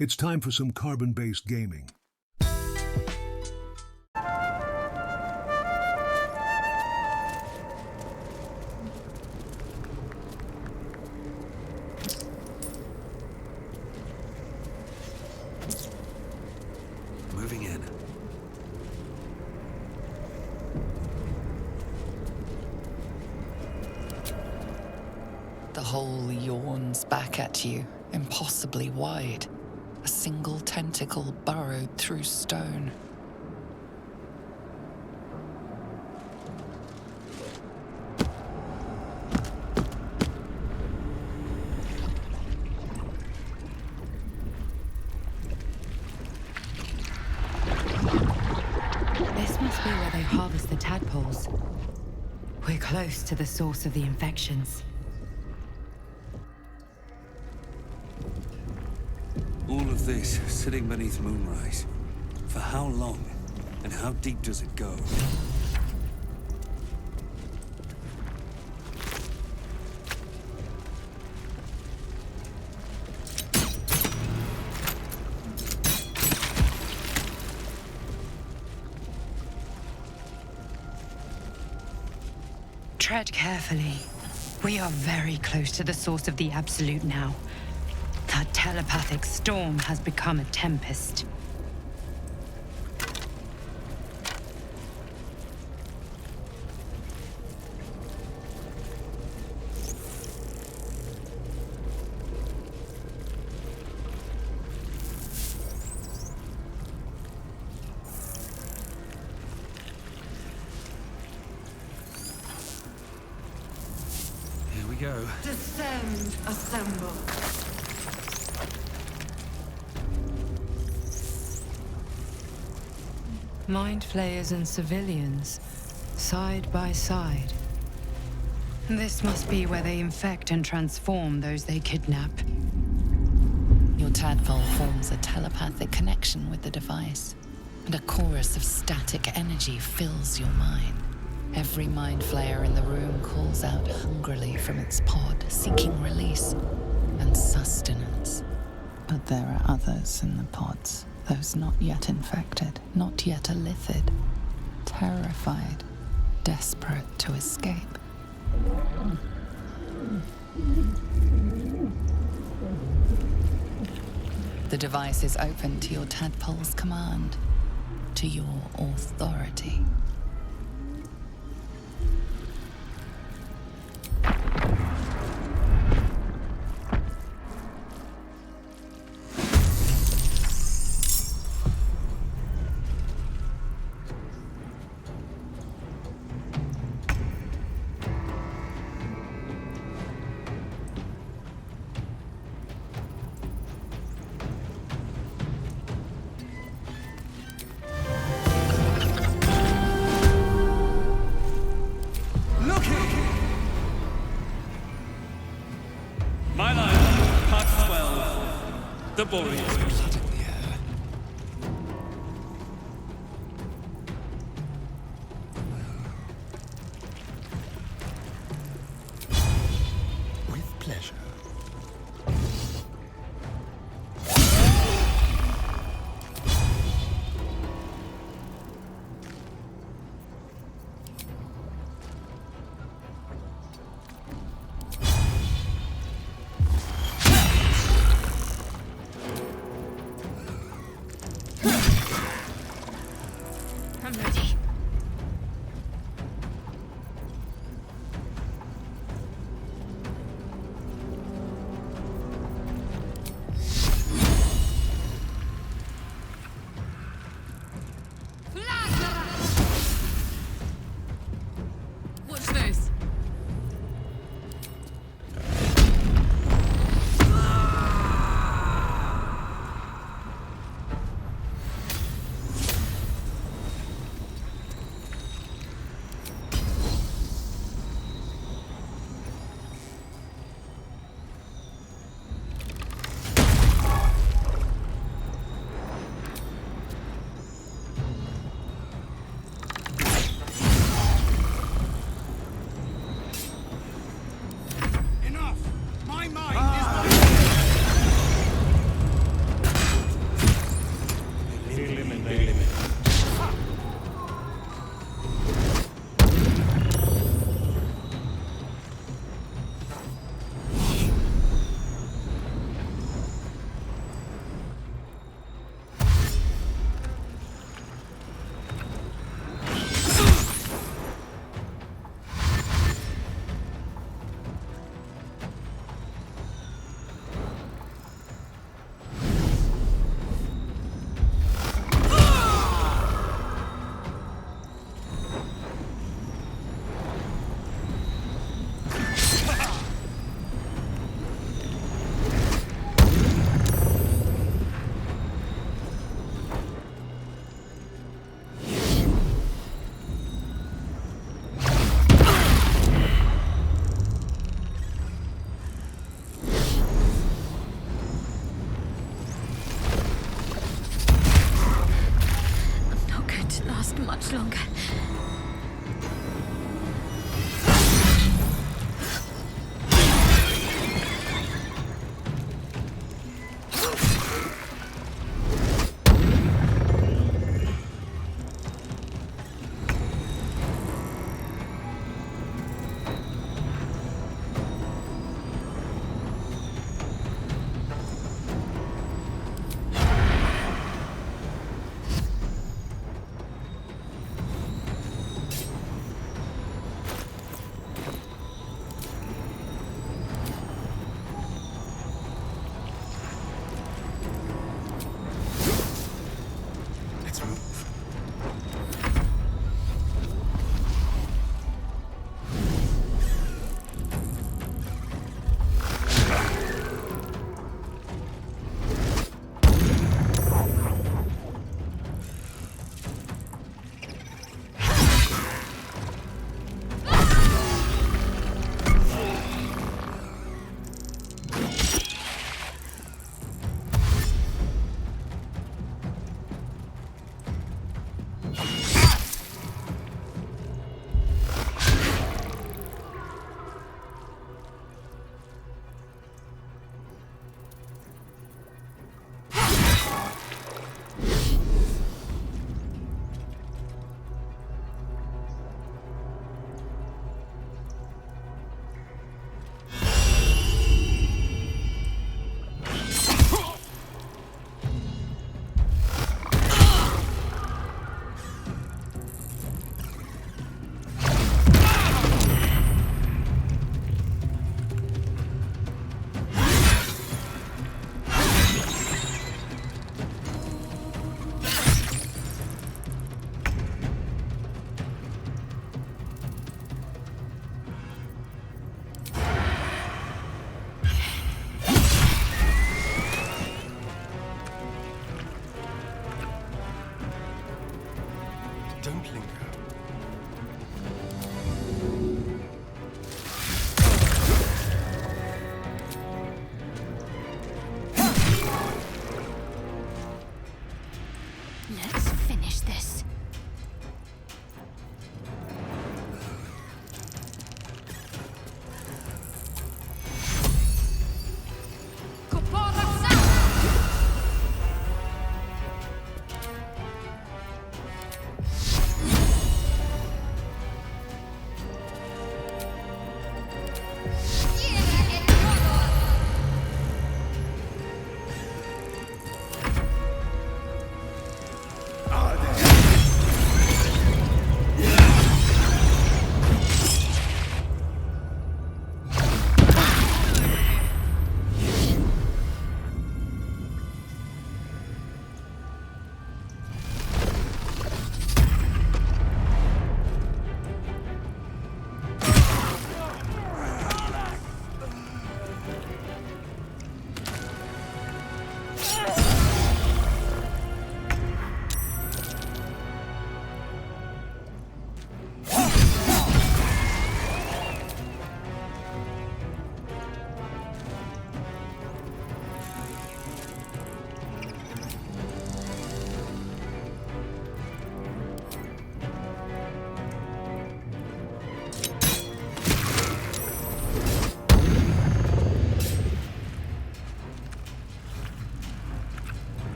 It's time for some carbon-based gaming. Moving in. The hole yawns back at you, impossibly wide. A single tentacle burrowed through stone. This must be where they harvest the tadpoles. We're close to the source of the infections. All of this sitting beneath moonrise. For how long? And how deep does it go? Tread carefully. We are very close to the source of the Absolute now. That telepathic storm has become a tempest. Here we go. Descend, assemble. Mind flayers and civilians, side by side. This must be where they infect and transform those they kidnap. Your tadpole forms a telepathic connection with the device, and a chorus of static energy fills your mind. Every mind flayer in the room calls out hungrily from its pod, seeking release and sustenance. But there are others in the pods, those not yet infected, not yet elithid, terrified, desperate to escape. The device is open to your tadpole's command, to your authority. My life, part 12. The Boreas. With pleasure.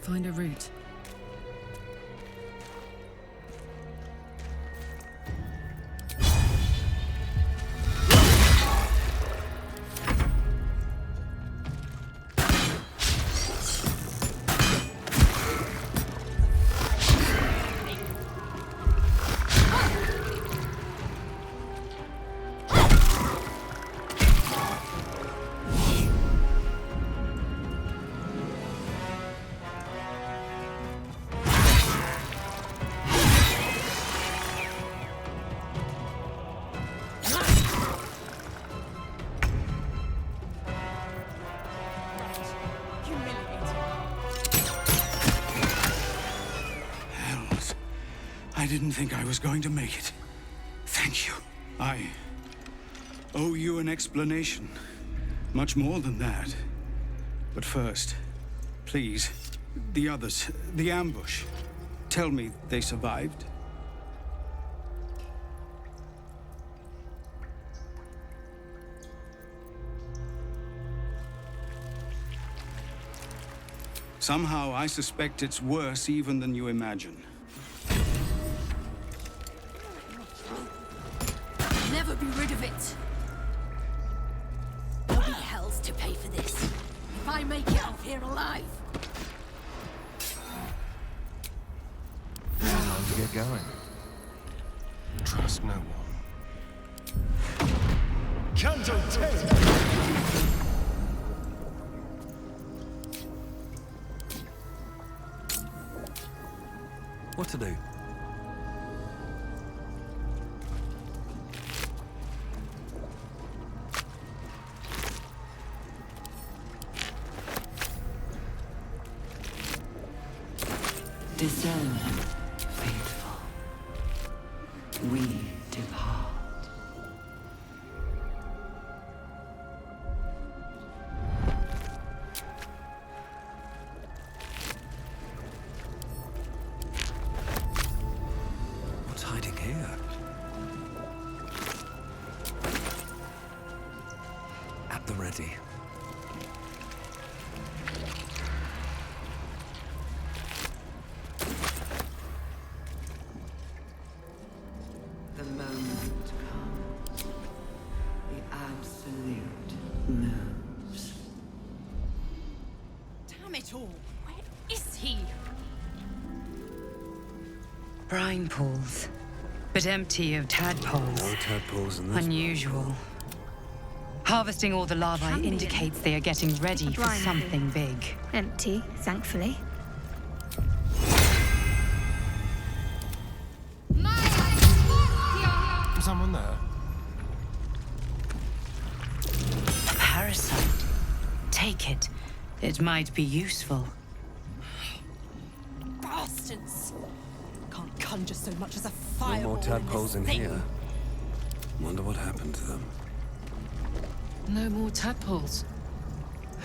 find a route. Hells. I didn't think I was going to make it. Thank you. I owe you an explanation. Much more than that. But first, please, the others, the ambush. Tell me they survived? Somehow, I suspect it's worse even than you imagine. Never be rid of it. There'll be hells to pay for this. If I make it off here alive. Time to get going. Trust no one. Canto 10! What to do? Discern, faithful. We depart. What's hiding here? At the ready. The moment comes. The absolute moves. Damn it all. Where is he? Brine pools, but empty of tadpoles. No tadpoles in this. Unusual. Harvesting all the larvae Can be. indicates they are getting ready for brine something big. Empty, thankfully. Is someone there? A parasite. Take it. It might be useful. Bastards. Can't conjure so much as a No fireball. more tadpoles in this thing. here. Wonder what happened to them. No more tadpoles.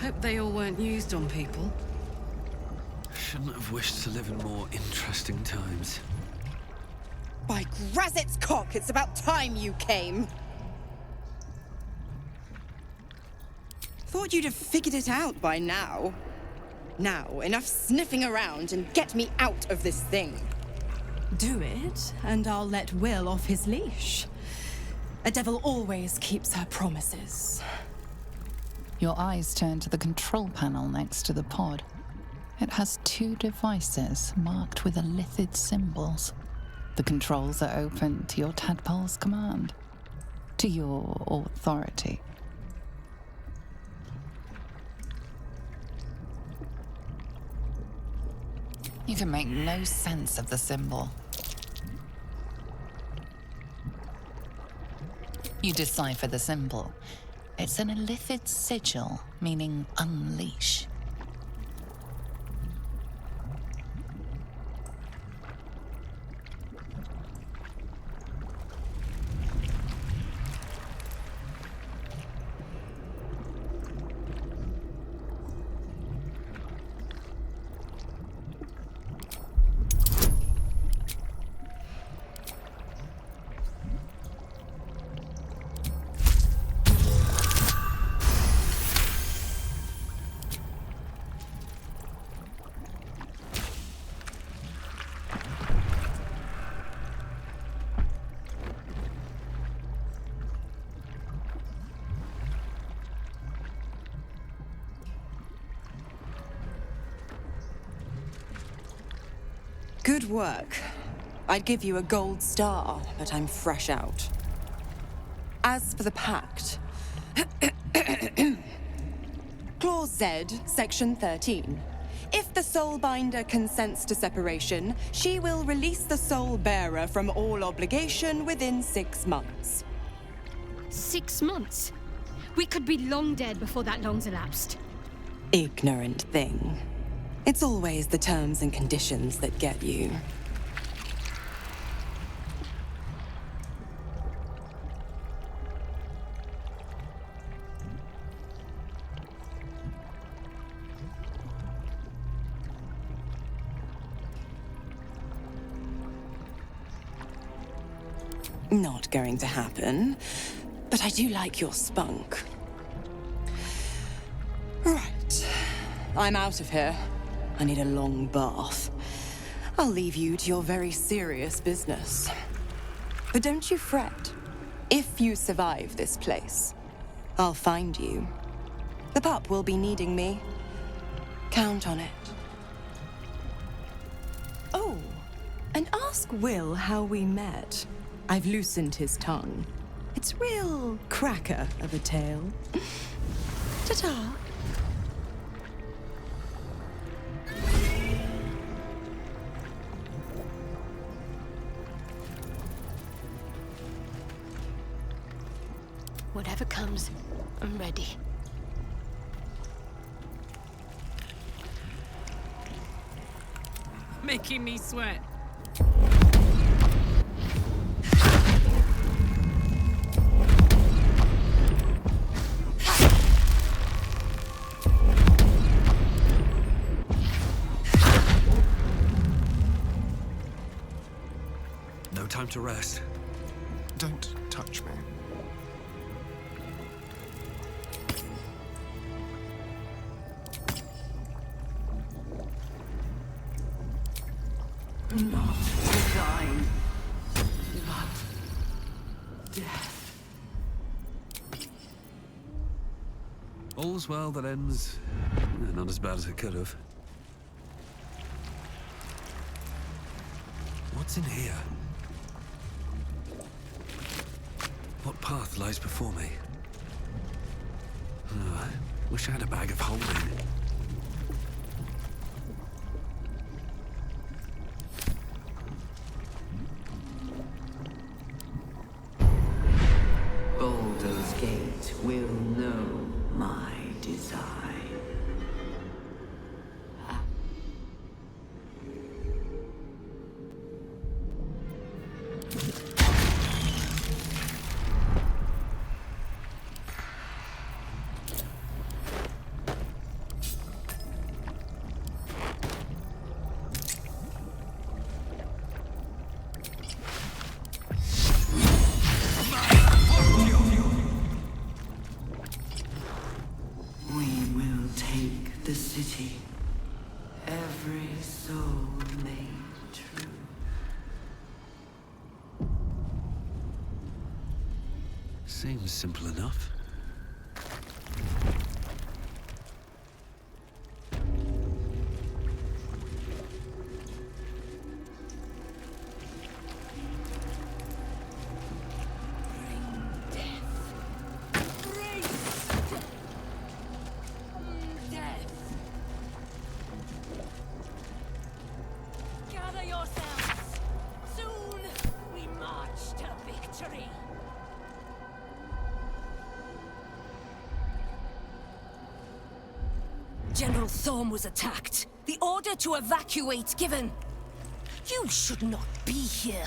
Hope they all weren't used on people. Shouldn't have wished to live in more interesting times. By Grazit's cock, it's about time you came. Thought you'd have figured it out by now. Now, enough sniffing around and get me out of this thing. Do it, and I'll let Will off his leash. A devil always keeps her promises. Your eyes turn to the control panel next to the pod. It has two devices marked with elithid symbols. The controls are open to your tadpole's command, to your authority. You can make no sense of the symbol. You decipher the symbol. It's an elithid sigil, meaning unleash. Good work. I'd give you a gold star, but I'm fresh out. As for the pact, Clause Z, Section 13. If the Soulbinder consents to separation, she will release the Soul Bearer from all obligation within 6 months. 6 months? We could be long dead before that long's elapsed. Ignorant thing. It's always the terms and conditions that get you. Not going to happen, but I do like your spunk. Right. I'm out of here. I need a long bath. I'll leave you to your very serious business. But don't you fret. If you survive this place, I'll find you. The pup will be needing me. Count on it. Oh, and ask Will how we met. I've loosened his tongue. It's real cracker of a tale. Ta-ta. Whatever comes, I'm ready. Making me sweat. No time to rest. Don't touch me. Not design, but death. All's well that ends not as bad as it could have. What's in here? What path lies before me? Oh, I wish I had a bag of holding. Baldur's Gate will know my design. We will take the city. Every soul made true. Seems simple enough. General Thorm was attacked. The order to evacuate given. You should not be here.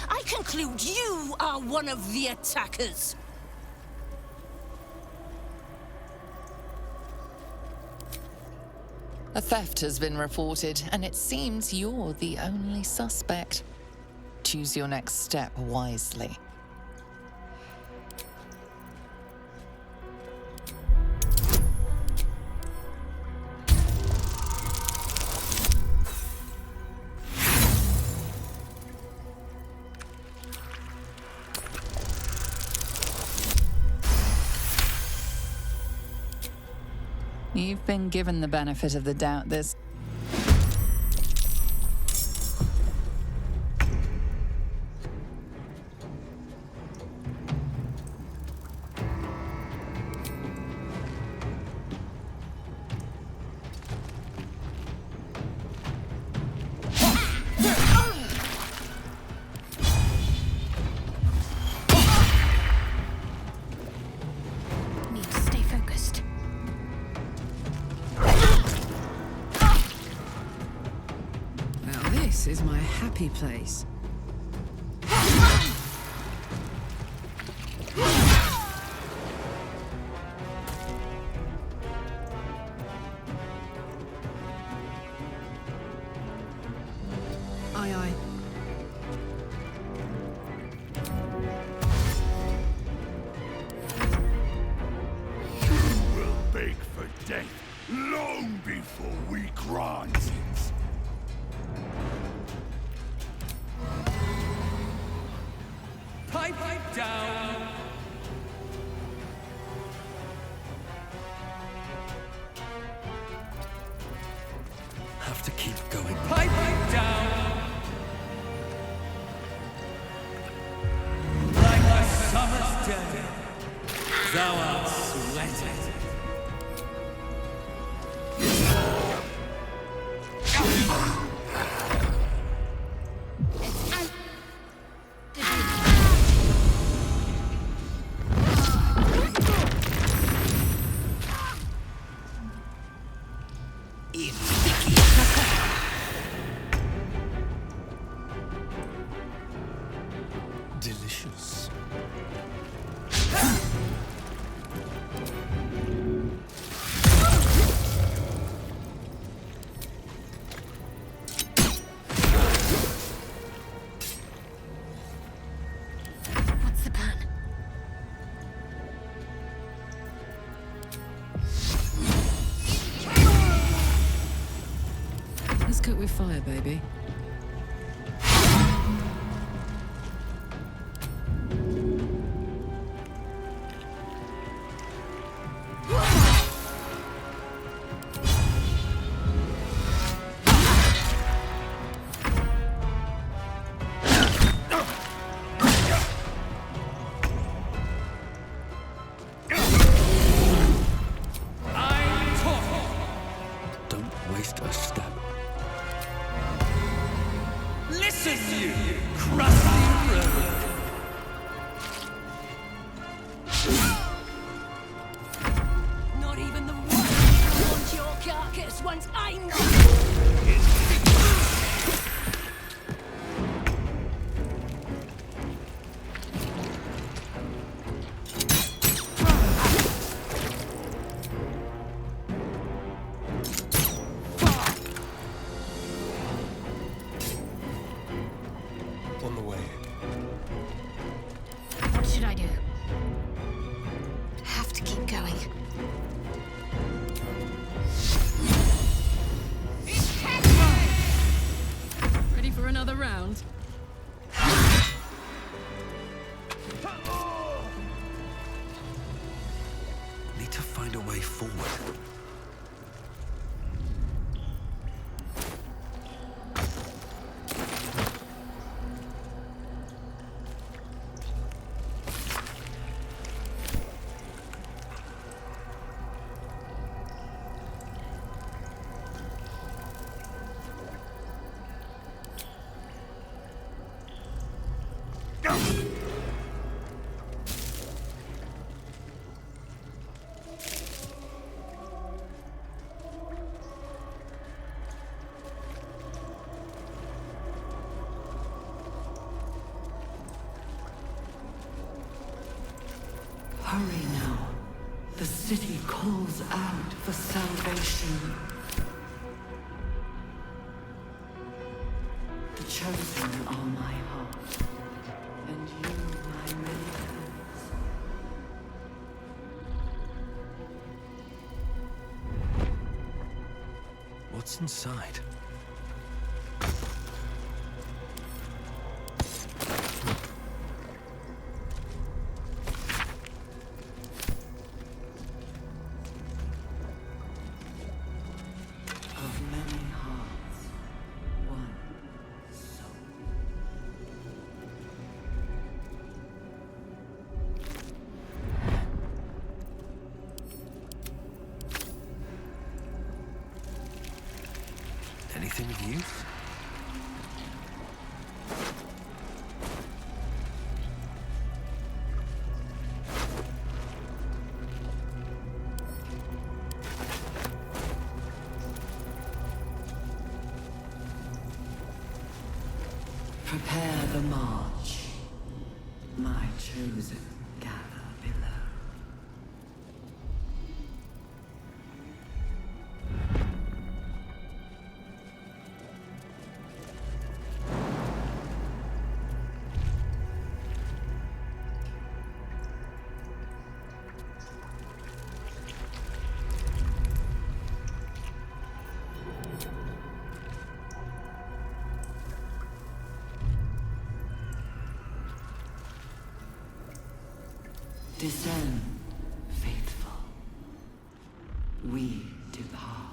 I conclude you are one of the attackers. A theft has been reported, and it seems you're the only suspect. Choose your next step wisely. You've been given the benefit of the doubt this... This is my happy place. Aye, aye. We'll beg for death long before we grant it. Pipe down! Have to keep going. Pipe down! Like a summer's day, thou art sweated. Delicious. What's the plan? Let's cook with fire, baby. Don't waste a step. Listen, you crusty rogue! Not even the one want your carcass once I know. On the way. What should I do? Have to keep going. Ready for another round? Need to find a way forward. Hurry now. The city calls out for salvation. The chosen are my heart, and you my many hands. What's inside? Of many hearts, one soul. Anything of use? Prepare the march. My chosen gather below. Descend, faithful. We depart.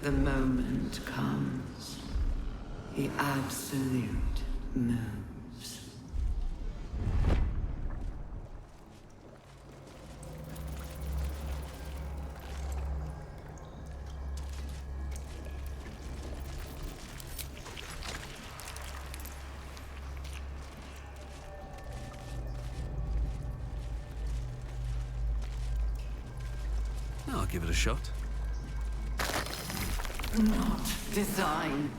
The moment comes. The absolute moves. I'll give it a shot. Not design.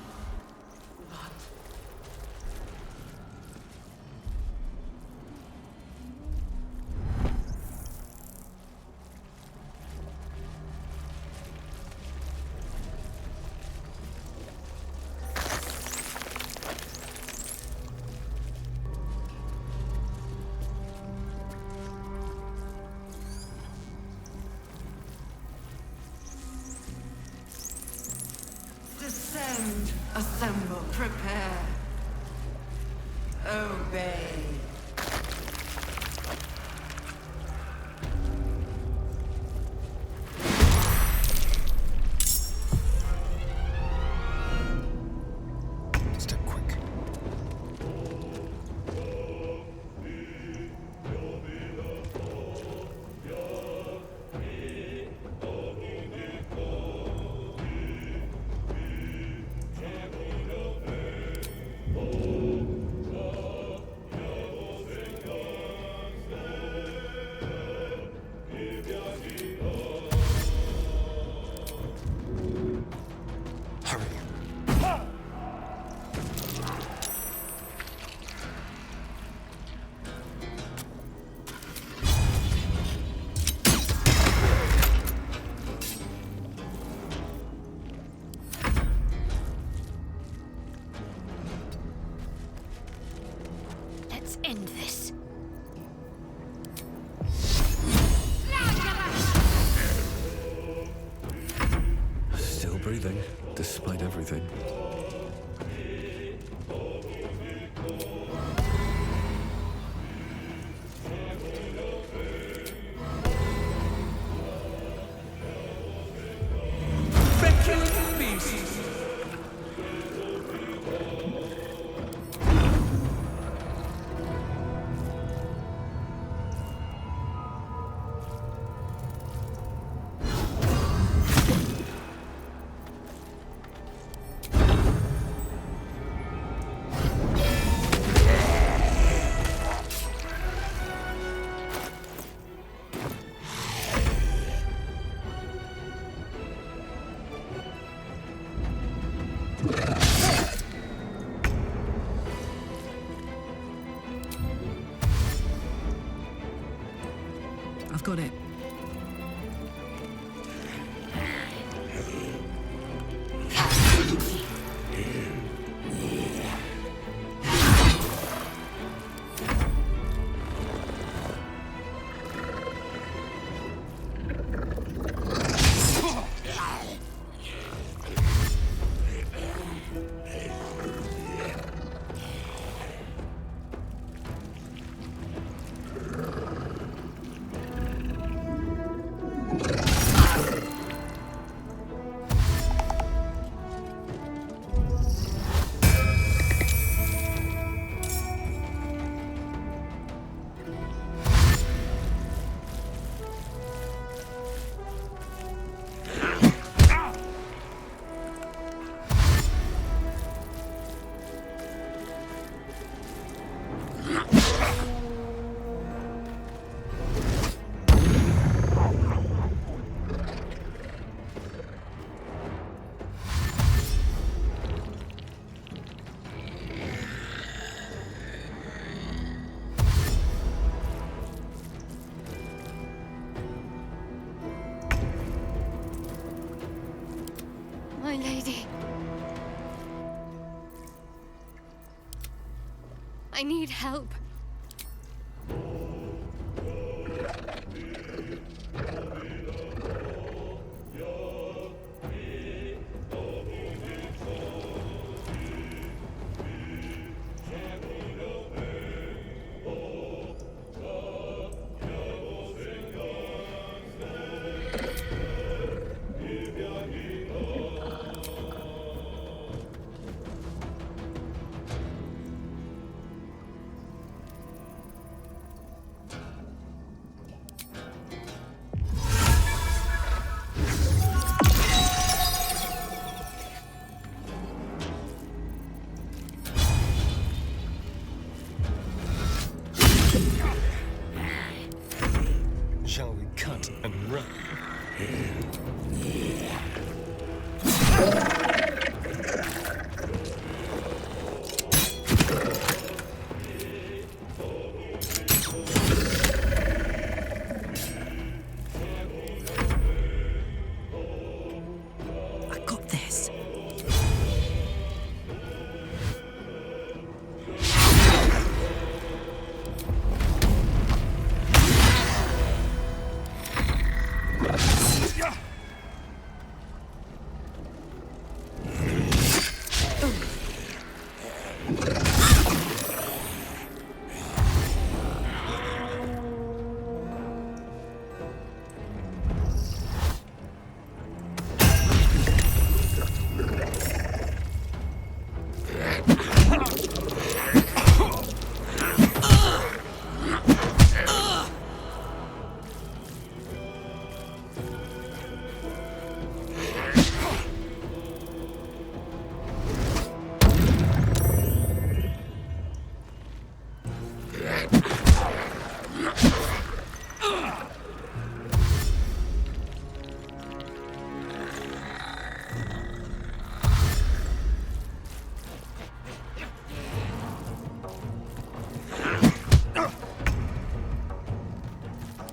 Descend, assemble, prepare. Obey. Step quick. Let's end this. Still breathing, despite everything. I've got it. lady. I need help. Shall we cut and run? I got this.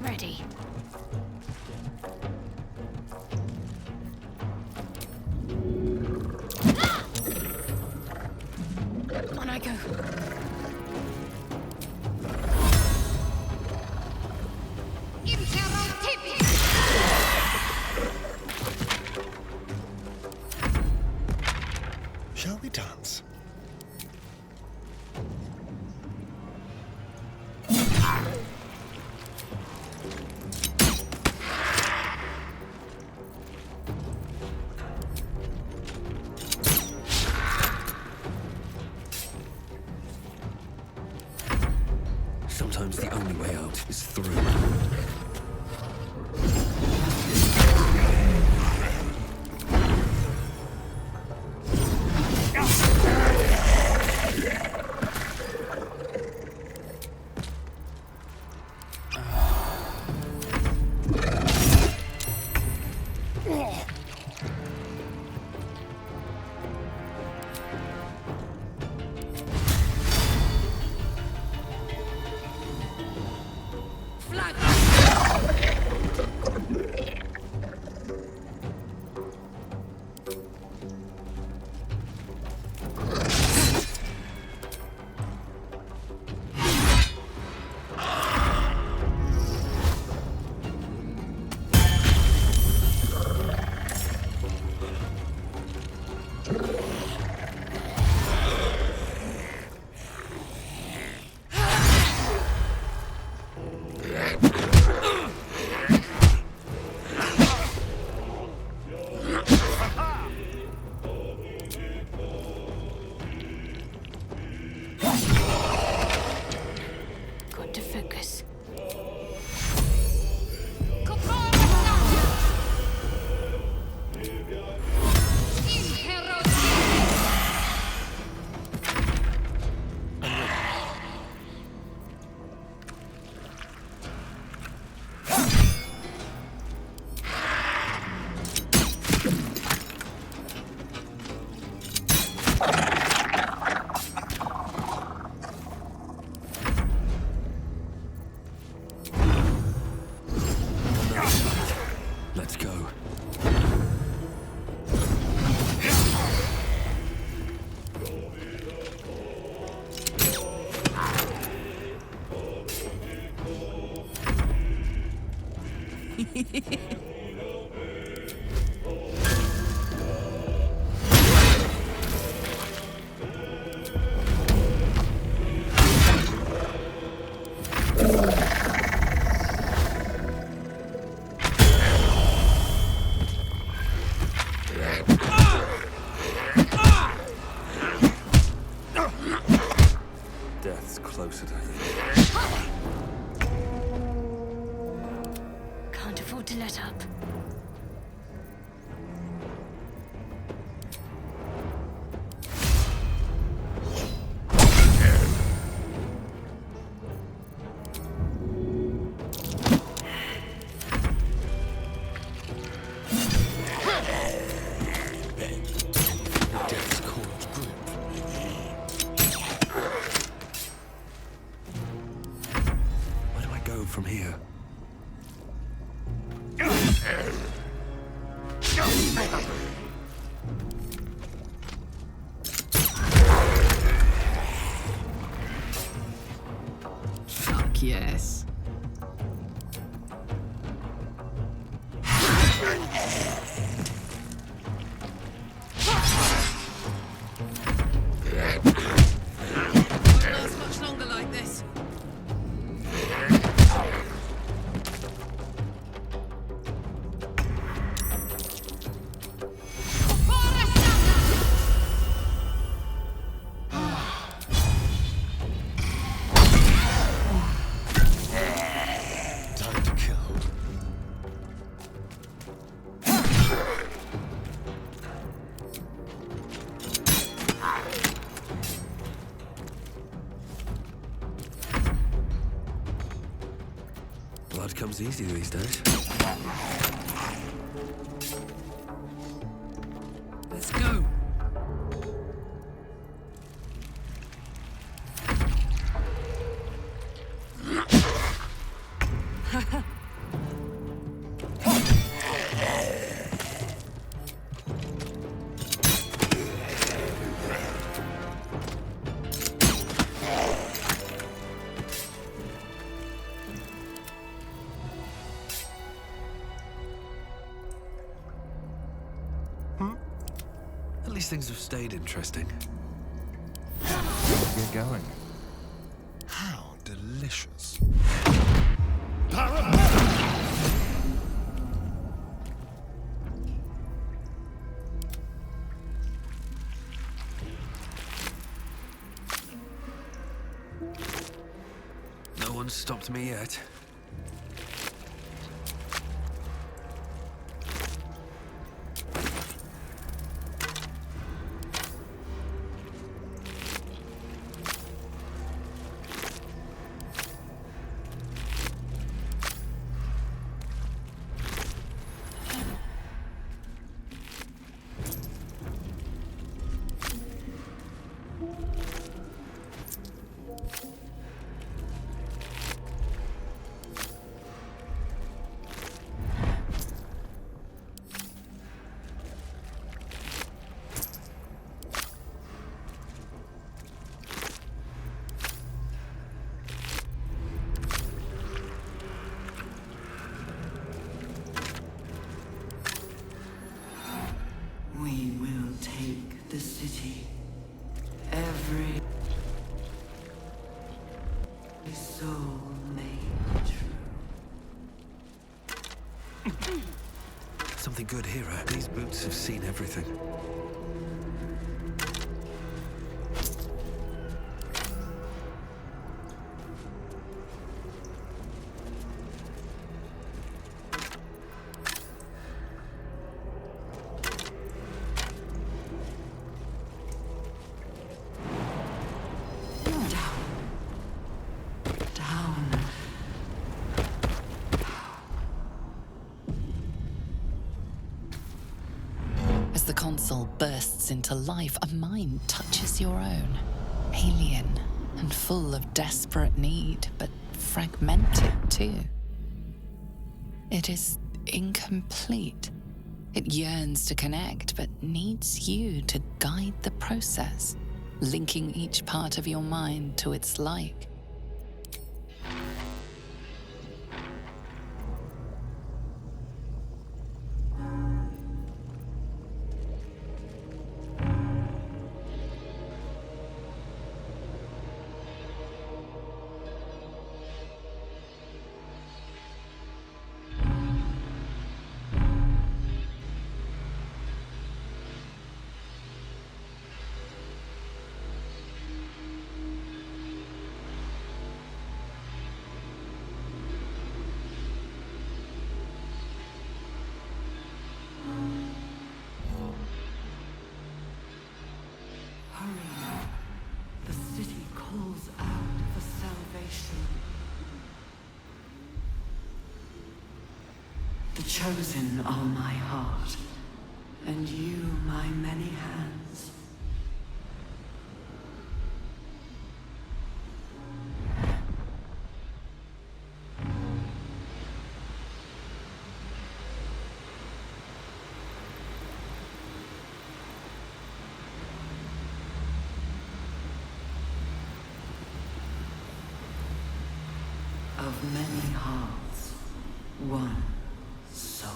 Ready. On I go. Shall we dance? Sometimes the only way out is through. Flag yes. Won't last much longer like this. Time to kill. Blood comes easy these days. Let's go. At least things have stayed interesting. We're going. How delicious. No one's stopped me yet. We will take the city. Every soul made true. Something good here, eh? These boots have seen everything. As the console bursts into life, a mind touches your own. Alien and full of desperate need, but fragmented too. It is incomplete. It yearns to connect, but needs you to guide the process, linking each part of your mind to its like. Hurry. The city calls out for salvation. The chosen are my heart, and you my many hands. Many hearts, one soul.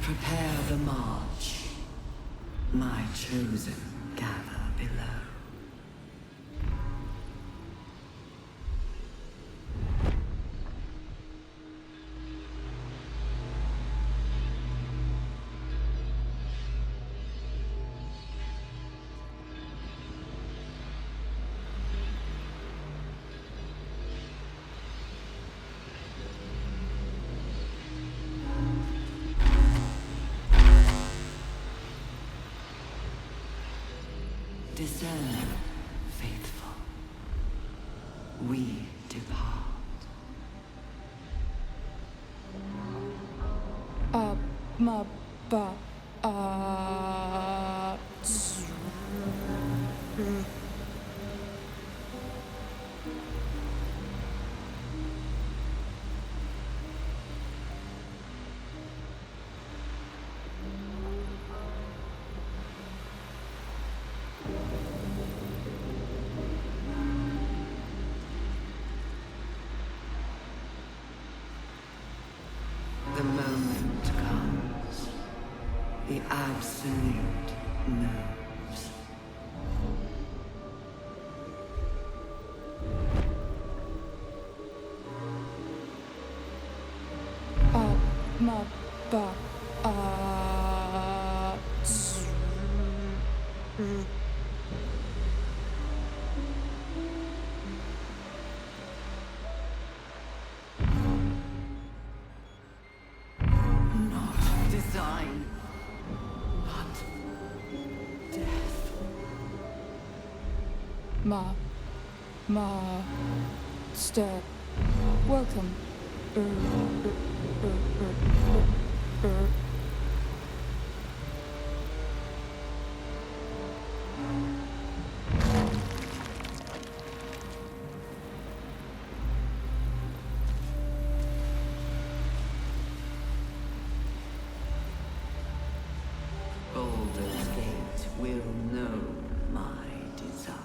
Prepare the march. My chosen gather below. Discern, faithful. We depart. The moment comes. The absolute moves. Not design, but death. Master, welcome. Baldur's Gate will know my design.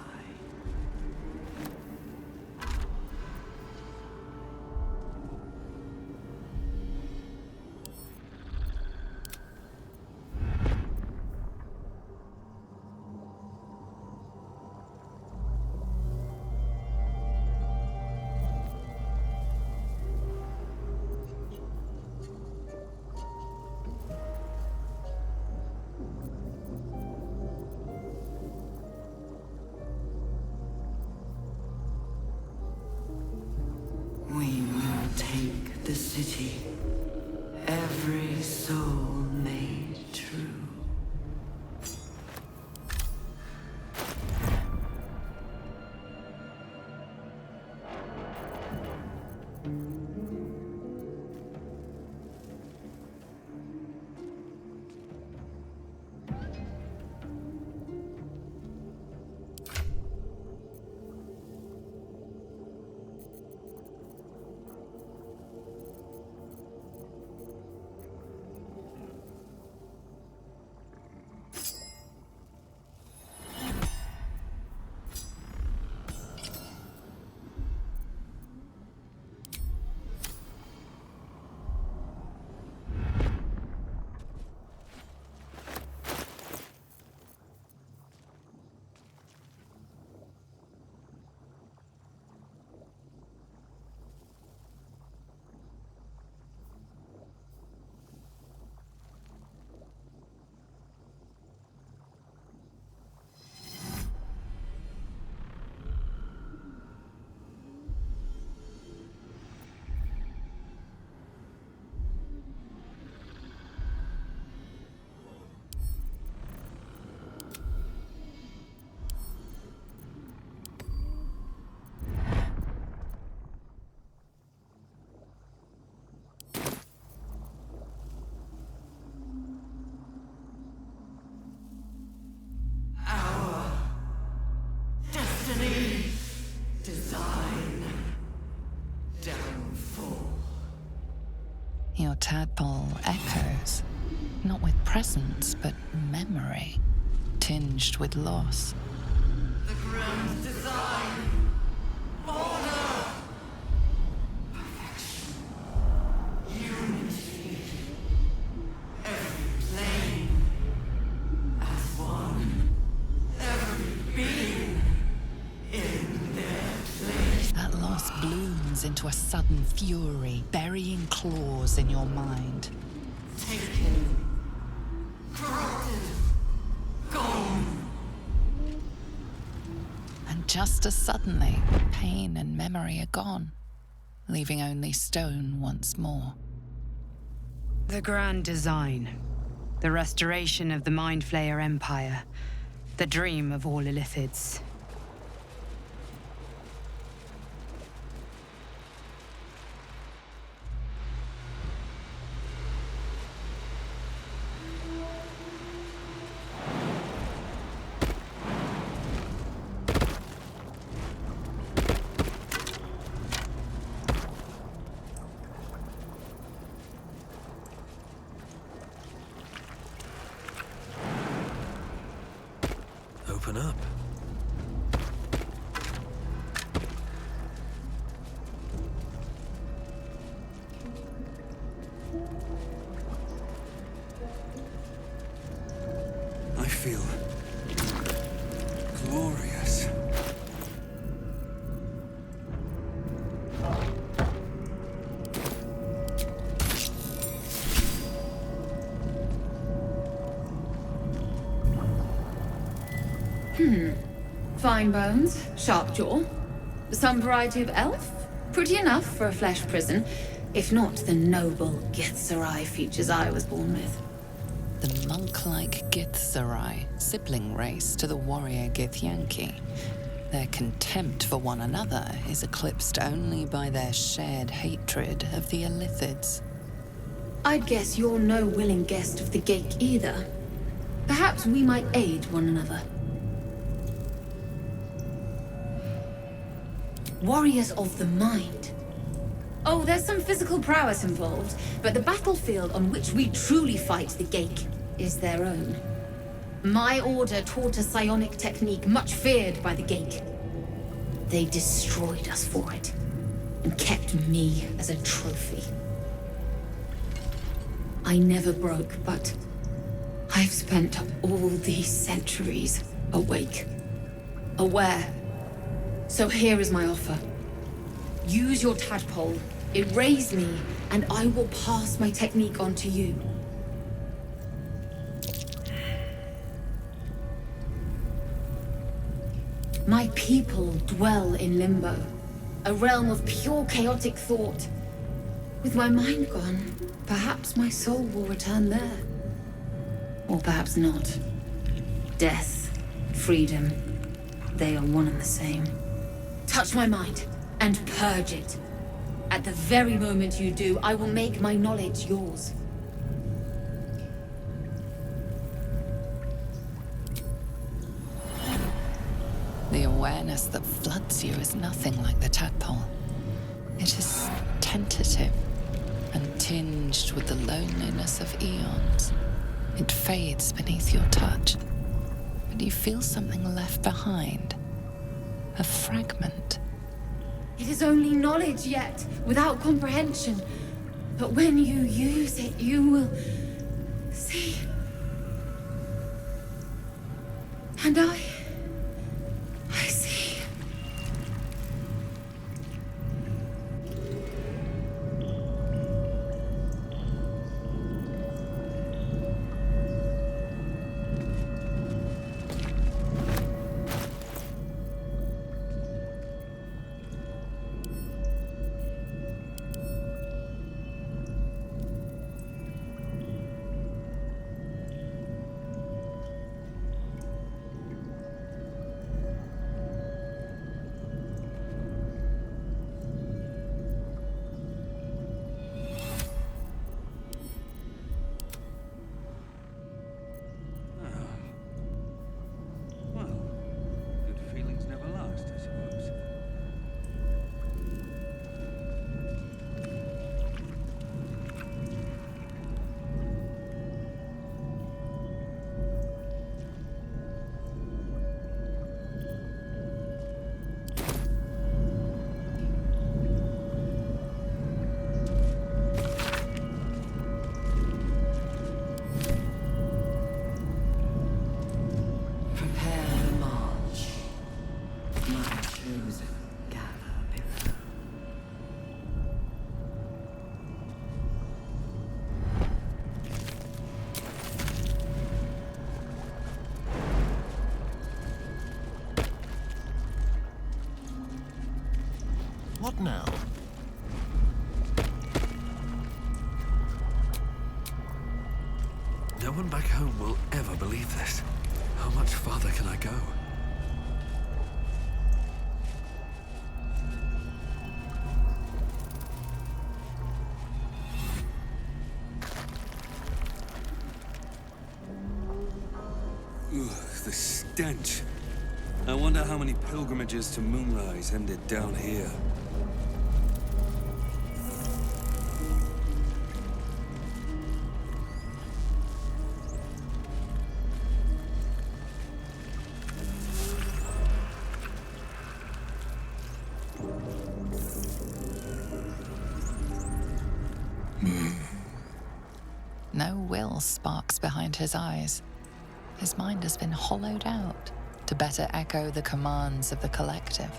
tadpole echoes, not with presence, but memory, tinged with loss. The grand design. Order. Perfection. Unity. Every plane. As one. Every being. In their place. That loss blooms into a sudden fury, burying claws in your mind. Taken. Corrupted. Gone. And just as suddenly, pain and memory are gone, leaving only stone once more. The grand design. The restoration of the Mind Flayer Empire. The dream of all Illithids. Open up. I feel glorious. Fine bones, sharp jaw. Some variety of elf? Pretty enough for a flesh prison, if not the noble Githzerai features I was born with. The monk-like Githzerai, sibling race to the warrior Githyanki. Their contempt for one another is eclipsed only by their shared hatred of the Illithids. I'd guess you're no willing guest of the Gake either. Perhaps we might aid one another. Warriors of the mind. Oh, there's some physical prowess involved, but the battlefield on which we truly fight the Gake is their own. My order taught a psionic technique much feared by the Gake. They destroyed us for it, and kept me as a trophy. I never broke, but I've spent all these centuries awake, aware. So here is my offer. Use your tadpole, erase me, and I will pass my technique on to you. My people dwell in limbo, a realm of pure chaotic thought. With my mind gone, perhaps my soul will return there. Or perhaps not. Death, freedom, they are one and the same. Touch my mind, and purge it. At the very moment you do, I will make my knowledge yours. The awareness that floods you is nothing like the tadpole. It is tentative and tinged with the loneliness of eons. It fades beneath your touch, but you feel something left behind. A fragment. It is only knowledge yet, without comprehension. But when you use it, you will see. And I see. What now? No one back home will ever believe this. How much farther can I go? Ugh, the stench. I wonder how many pilgrimages to Moonrise ended down here. No will sparks behind his eyes. His mind has been hollowed out to better echo the commands of the collective.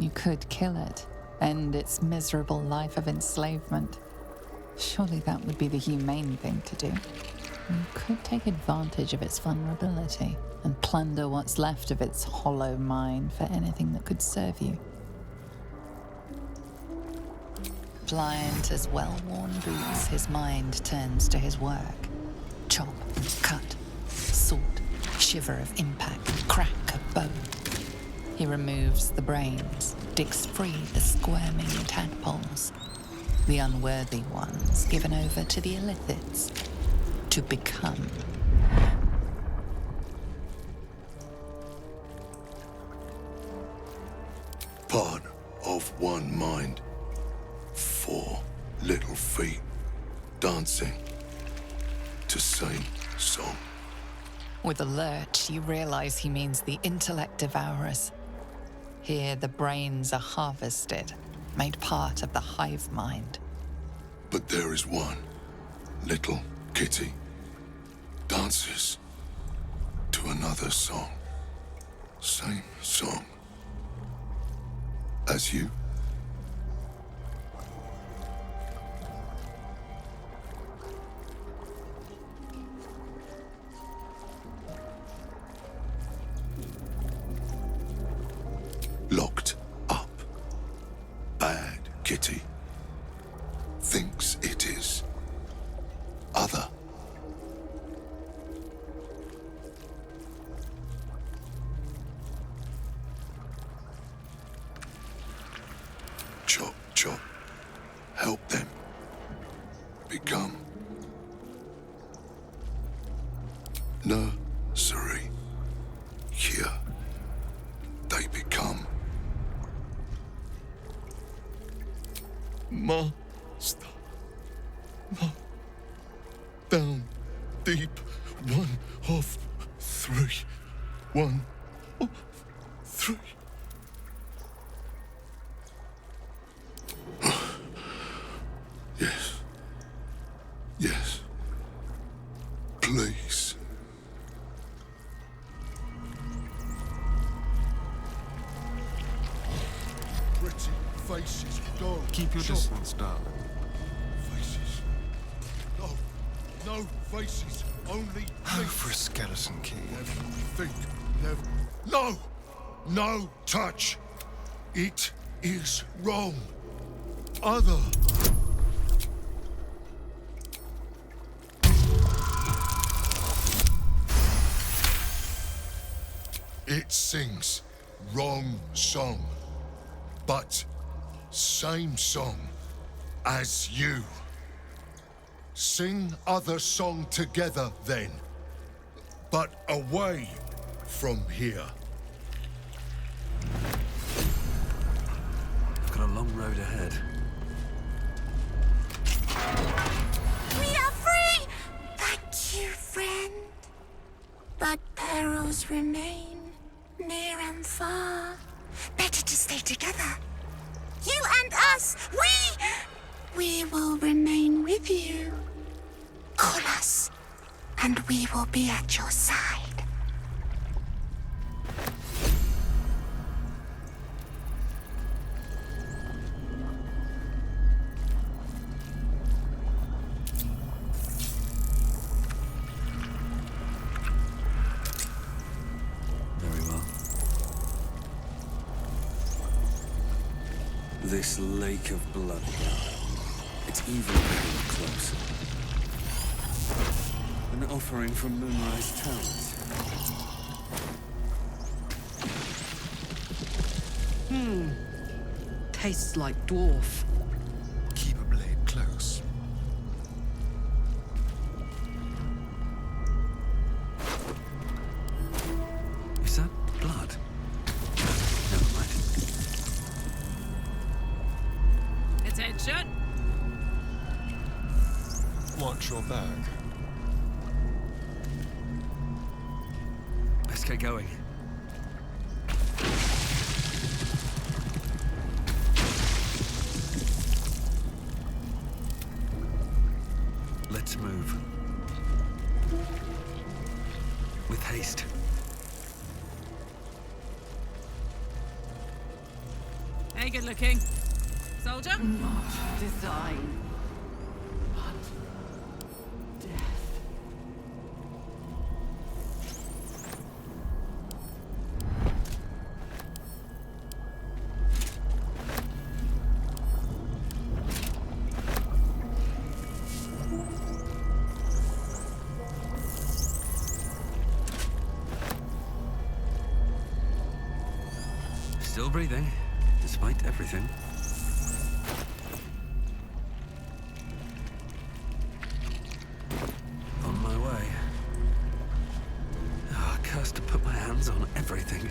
You could kill it, end its miserable life of enslavement. Surely that would be the humane thing to do. You could take advantage of its vulnerability and plunder what's left of its hollow mind for anything that could serve you. Pliant as well-worn boots, his mind turns to his work. Chop, cut, sort, shiver of impact, crack of bone. He removes the brains, digs free the squirming tadpoles, the unworthy ones given over to the illithids to become. Part of one mind. 4 little feet dancing to same song. With a lurch, you realize he means the intellect devourers. Here, the brains are harvested, made part of the hive mind. But there is one little kitty dances to another song. Same song as you. Locked up. Bad kitty. Thinks it is other. Chop, chop. Help them become nursery. Here they become master. Down deep. 1 of 3. 1 of 3. Yes. Yes. Please. Pretty faces, go. Keep your distance, darling. Faces. No. No faces. Only Oh, for a skeleton key. think. Never. No! No touch. It is wrong. Other. It sings wrong song, but same song as you. Sing other song together then, but away from here. I've got a long road ahead. We are free! Thank you, friend. But perils remain, near and far. Better to stay together. You and us, we will remain with you. Call us, and we will be at your side. Very well. This lake of blood. It's even getting close. An offering from Moonrise Towers. Tastes like dwarf. Keep a blade close. Is that blood? Never mind. Attention! Watch your back. Let's get going. Let's move. With haste. Hey, good looking. Soldier? Not design, but death. Still breathing, despite everything. On my way. Oh, cursed to put my hands on everything.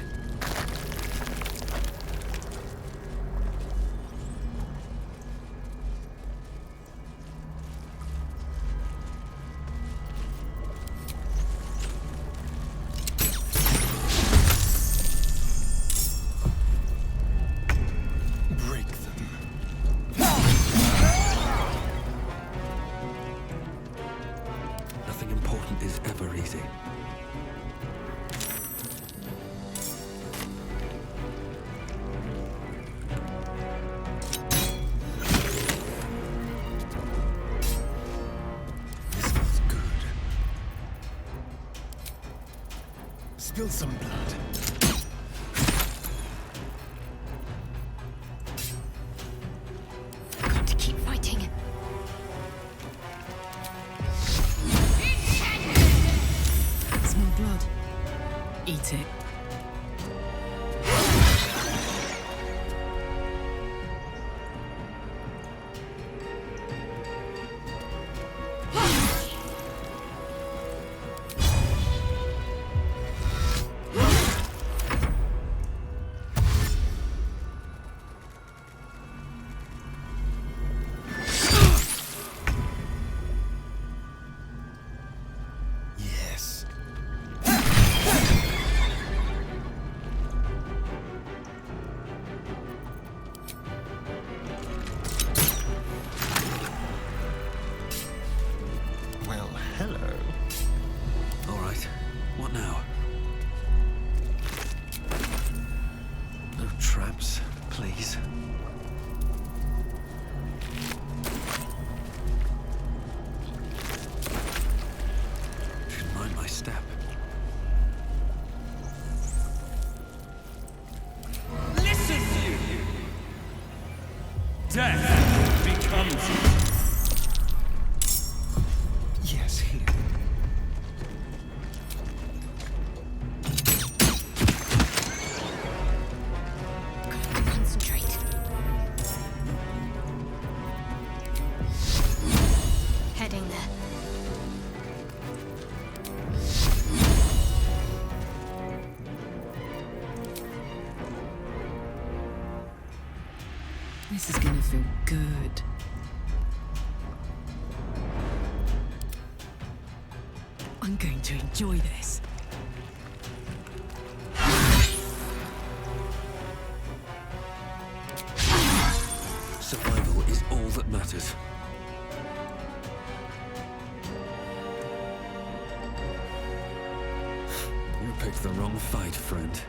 Break them. Nothing important is ever easy. This feels good. Spill some blood. Got to keep fighting. Smell blood. Eat it. Yes. Well, hello. All right, what now? No traps, please. Should mind my step. Listen, you! Death becomes you. Yes, here. Concentrate. Heading there. This is gonna feel good. I'm going to enjoy this. Survival is all that matters. You picked the wrong fight, friend.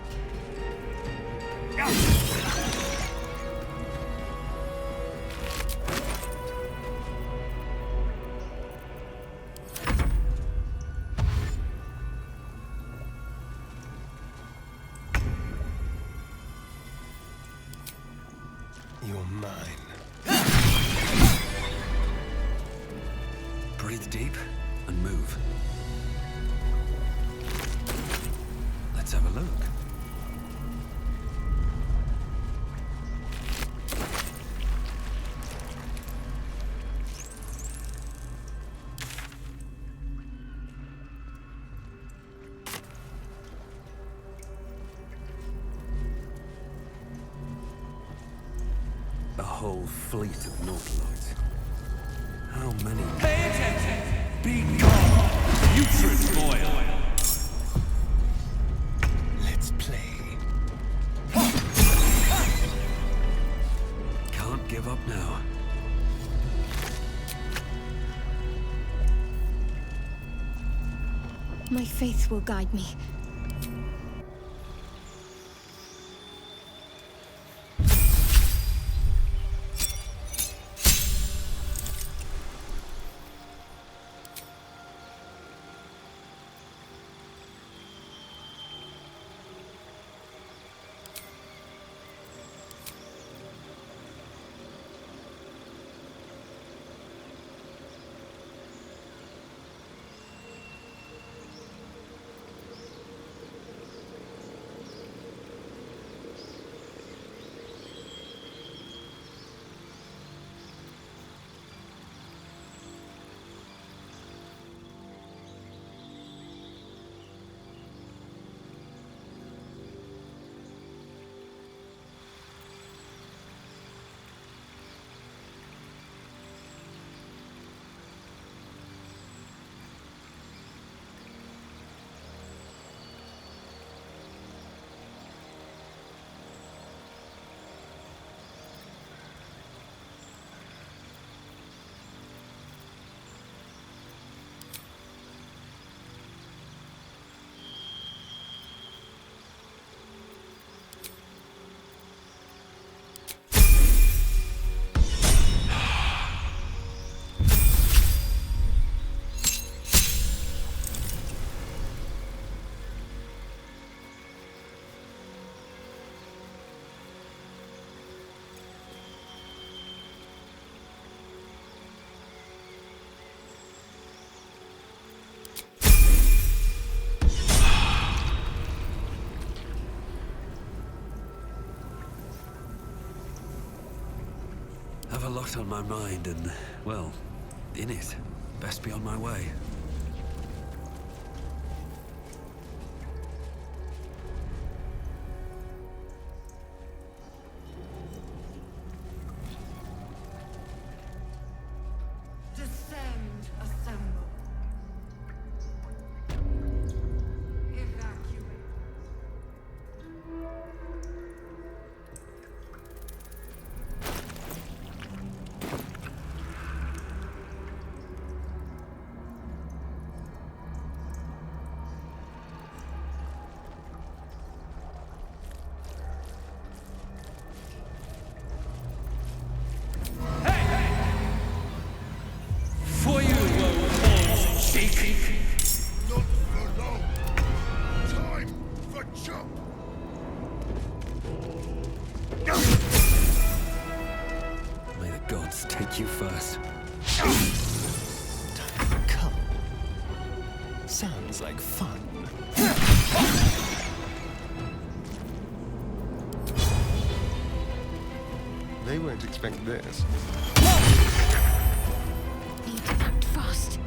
You're mine. Breathe deep and move. Let's have a look. A whole fleet of Nautiloids. How many? Pay attention! Be gone! Putrid boil! Let's play. Can't give up now. My faith will guide me. Have a lot on my mind and, well, in it. Best be on my way. Descend, assemble. Evacuate. For you, horns cheek! Not for long. Time for jump. May the gods take you first. Time to come. Sounds like fun. They won't expect this. Need to act fast.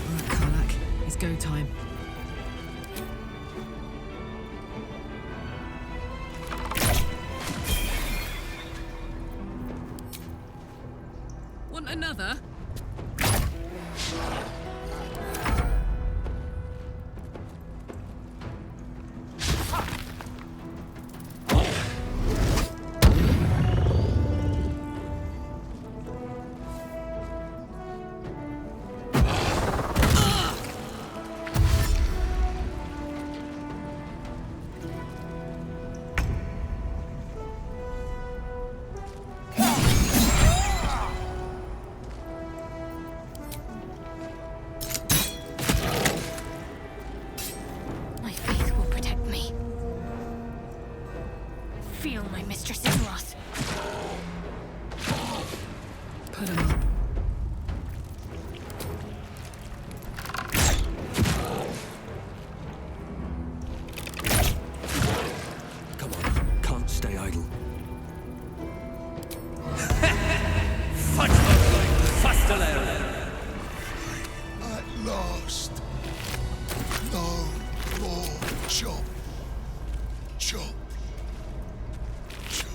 Alright, Karlak. It's go time. Want another? mistress in wrath. Put him up. Come on, can't stay idle. At last. No more chop. Chop. Chop.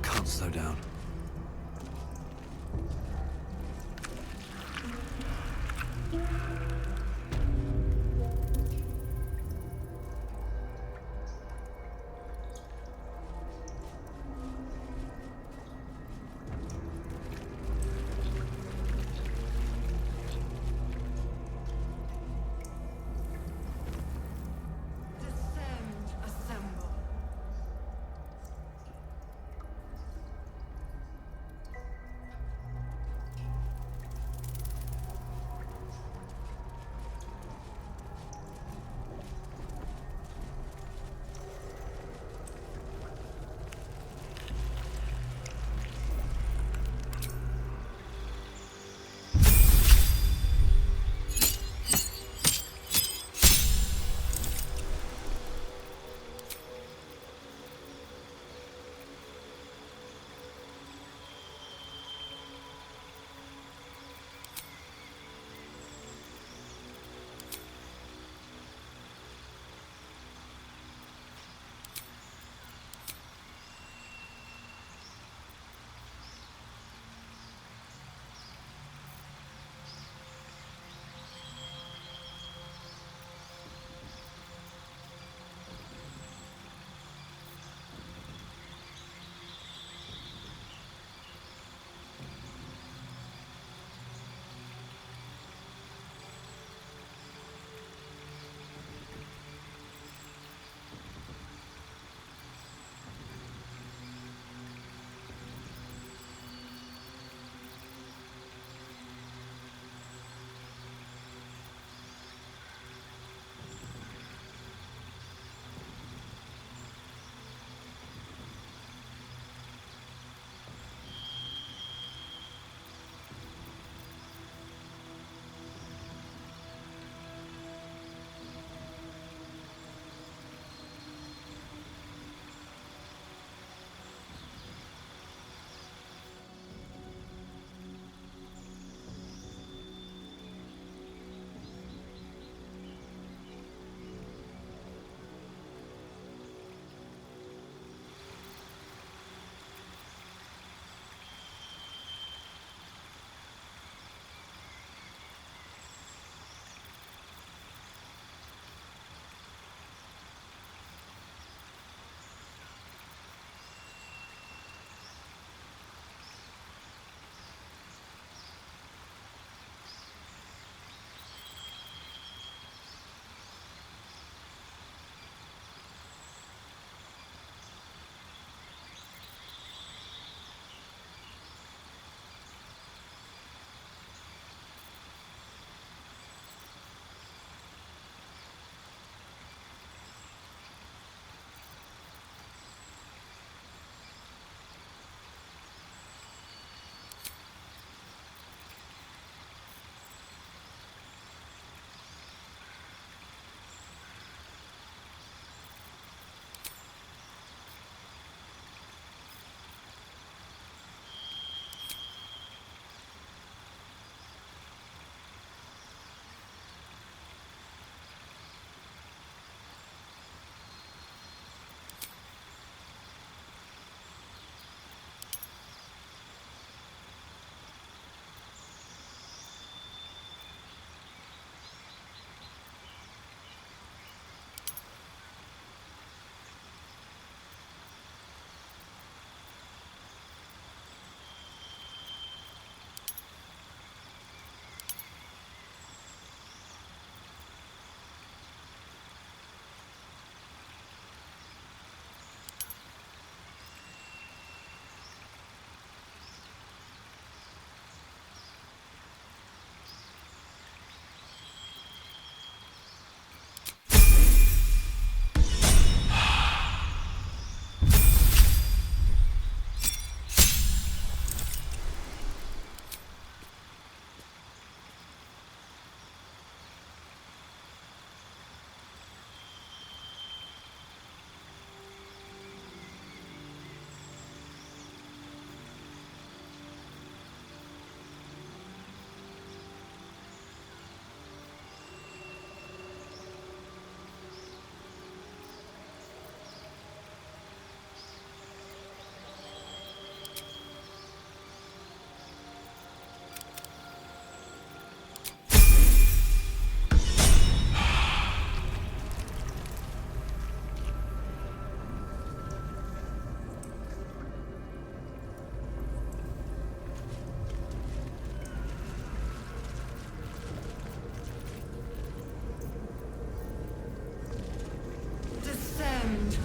Can't slow down.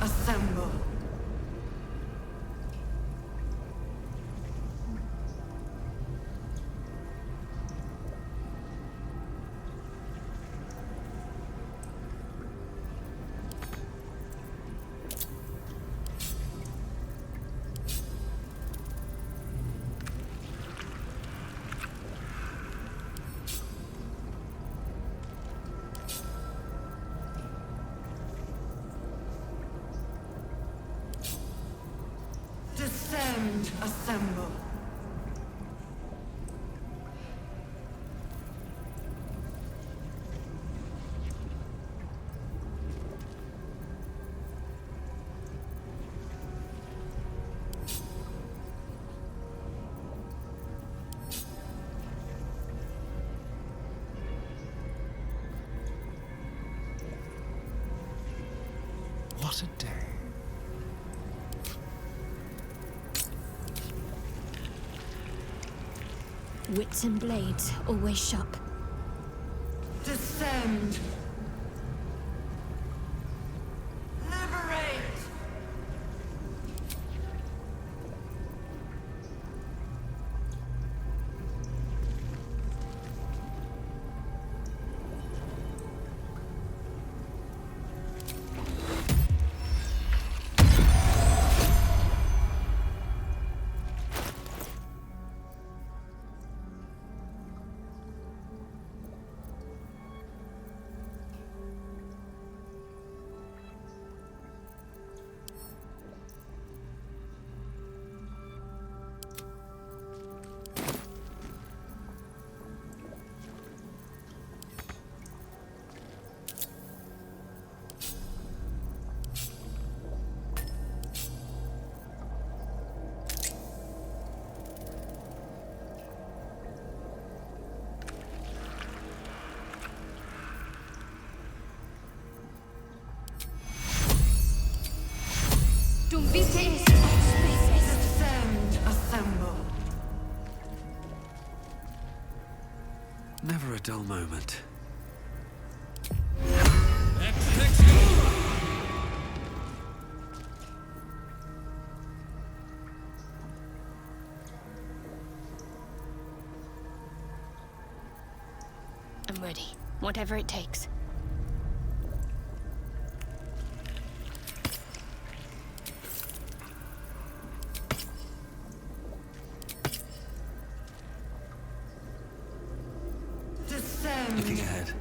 assemble. Descend, assemble. What a day. Wits and blades, always sharp. Descend. Liberate. Descend, assemble. Never a dull moment. I'm ready. Whatever it takes. Descend. Looking ahead.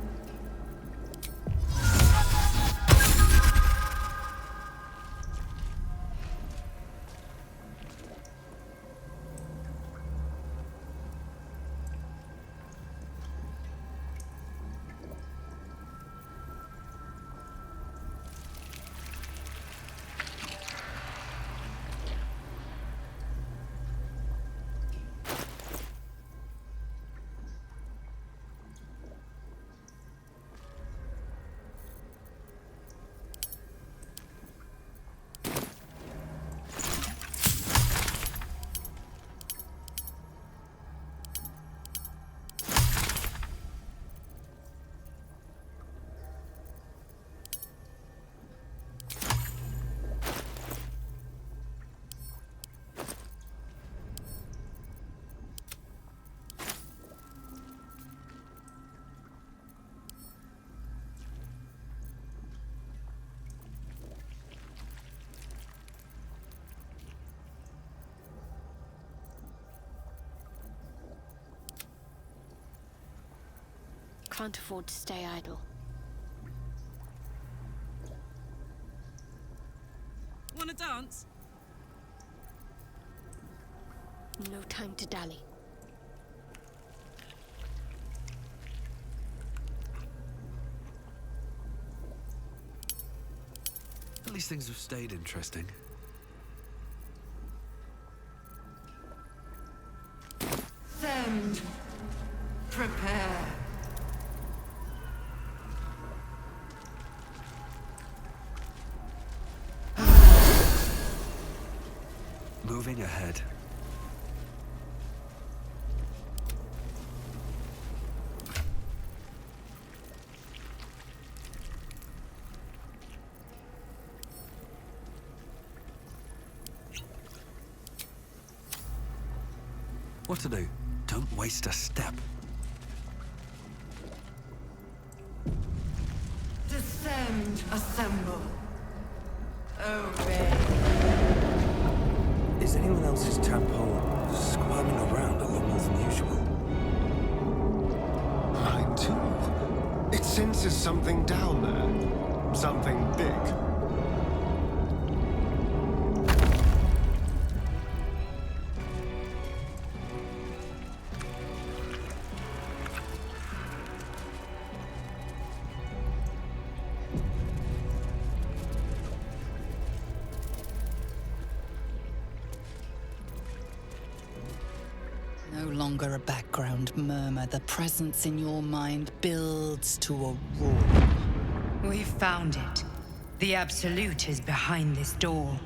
Can't afford to stay idle. Wanna dance? No time to dally. At least things have stayed interesting. Send. Prepare. Moving ahead. what to do. Don't waste a step. Descend, assemble. Obey. Is anyone else's tadpole squirming around a lot more than usual? Mine too. It senses something down there. Something big. No longer a background murmur. The presence in your mind builds to a roar. We've found it. The Absolute is behind this door.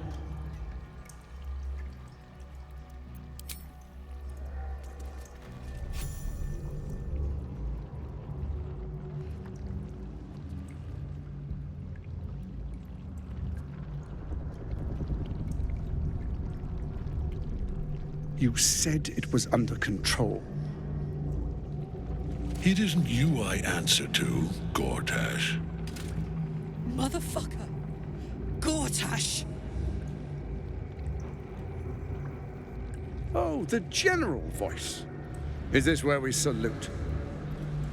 You said it was under control. It isn't you I answer to, Gortash. Motherfucker! Gortash! Oh, the general voice. Is this where we salute?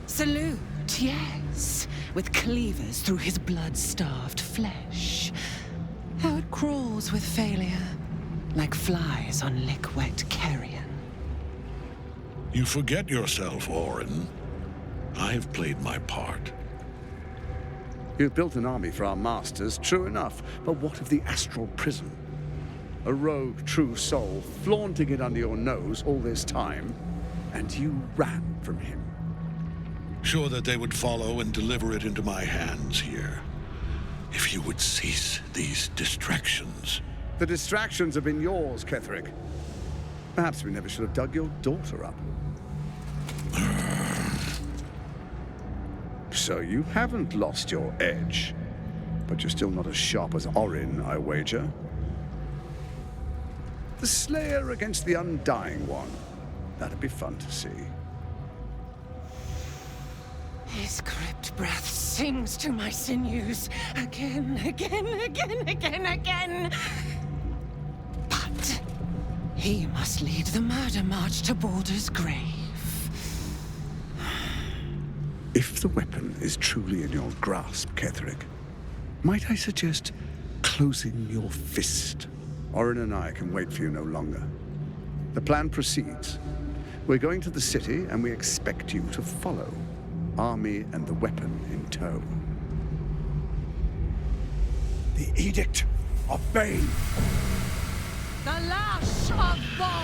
Salute, yes. With cleavers through his blood-starved flesh. How it crawls with failure. Like flies on lick-wet carrion. You forget yourself, Orin. I've played my part. You've built an army for our masters, true enough. But what of the astral prison? A rogue true soul flaunting it under your nose all this time, and you ran from him. Sure that they would follow and deliver it into my hands here. If you would cease these distractions. The distractions have been yours, Ketherick. Perhaps we never should have dug your daughter up. So you haven't lost your edge, but you're still not as sharp as Orin, I wager. The Slayer against the Undying One. That'd be fun to see. His crypt breath sings to my sinews. Again, again, again, again, again. But he must lead the murder march to Baldur's grave. If the weapon is truly in your grasp, Ketherick, might I suggest closing your fist? Orin and I can wait for you no longer. The plan proceeds. We're going to the city, and we expect you to follow. Army and the weapon in tow. The Edict of Bane! The lash of Baldur!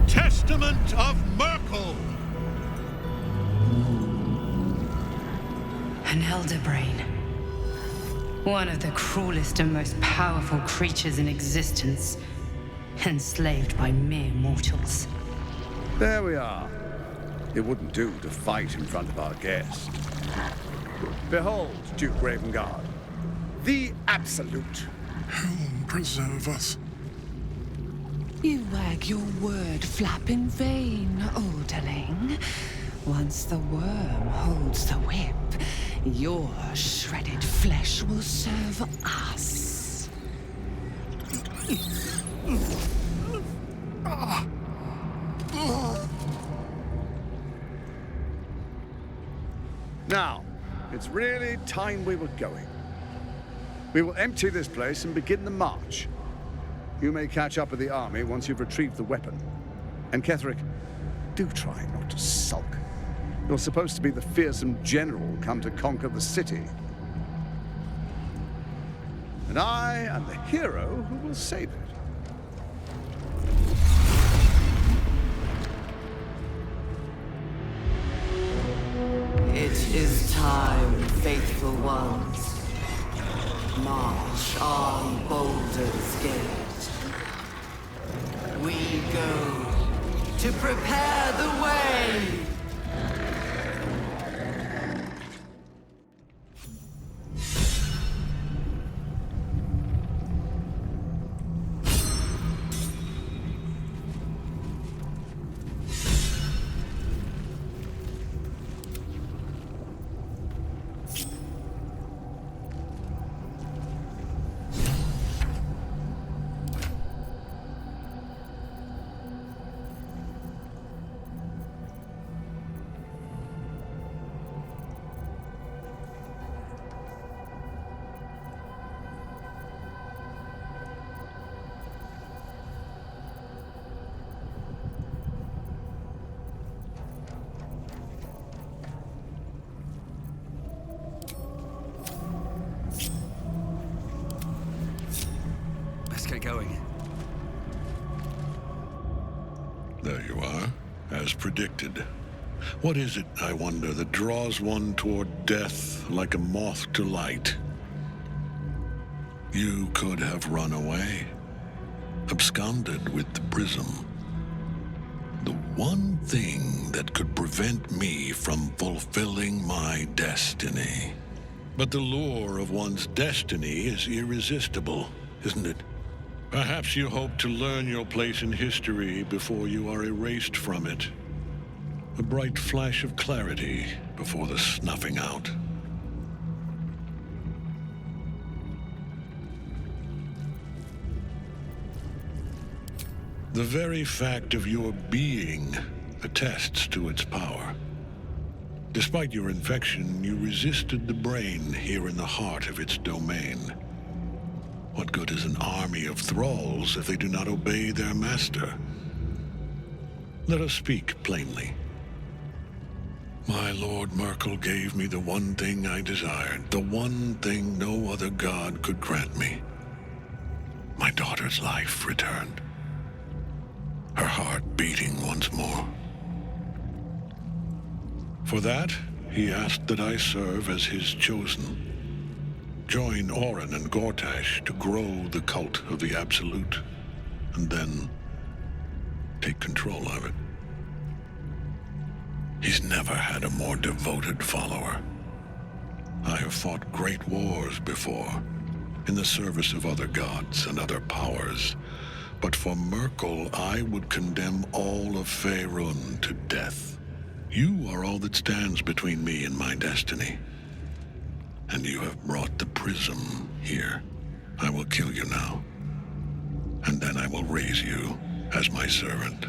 Testament of Merkel! An elder brain. One of the cruelest and most powerful creatures in existence. Enslaved by mere mortals. There we are. It wouldn't do to fight in front of our guest. Behold, Duke Ravengard. The Absolute. Helm preserve us. You wag your word flap in vain, olderling. Once the worm holds the whip, your shredded flesh will serve us. Now, it's really time we were going. We will empty this place and begin the march. You may catch up with the army once you've retrieved the weapon. And Ketherick, do try not to sulk. You're supposed to be the fearsome general come to conquer the city. And I am the hero who will save it. is time, faithful ones. March on Baldur's Gate. We go to prepare the way. Let's get going. There you are, as predicted. What is it, I wonder, that draws one toward death like a moth to light? You could have run away, absconded with the prism. The one thing that could prevent me from fulfilling my destiny. But the lure of one's destiny is irresistible, isn't it? Perhaps you hope to learn your place in history before you are erased from it. A bright flash of clarity before the snuffing out. The very fact of your being attests to its power. Despite your infection, you resisted the brain here in the heart of its domain. What good is an army of thralls if they do not obey their master? Let us speak plainly. My Lord Merkel gave me the one thing I desired, the one thing no other god could grant me. My daughter's life returned. Her heart beating once more. For that, he asked that I serve as his chosen. Join Orin and Gortash to grow the cult of the Absolute, and then take control of it. He's never had a more devoted follower. I have fought great wars before, in the service of other gods and other powers, but for Merkel, I would condemn all of Faerun to death. You are all that stands between me and my destiny. And you have brought the prism here. I will kill you now. And then I will raise you as my servant.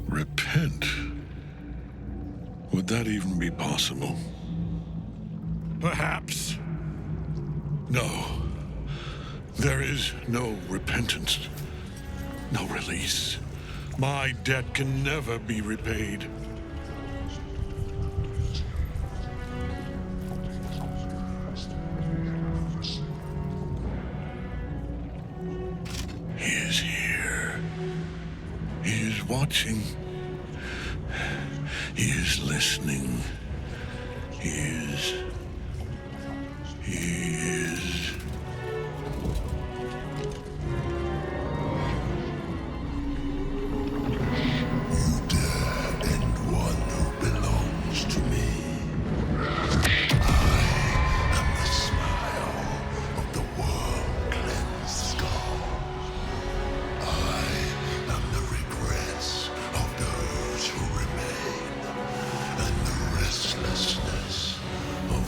Repent? Would that even be possible? Perhaps. No. There is no repentance. No release. My debt can never be repaid. He is here. He is watching. He is listening. He is... You dare end one who belongs to me. I am the smile of the world-cleansed skull. I am the regrets of those who remain, and the restlessness of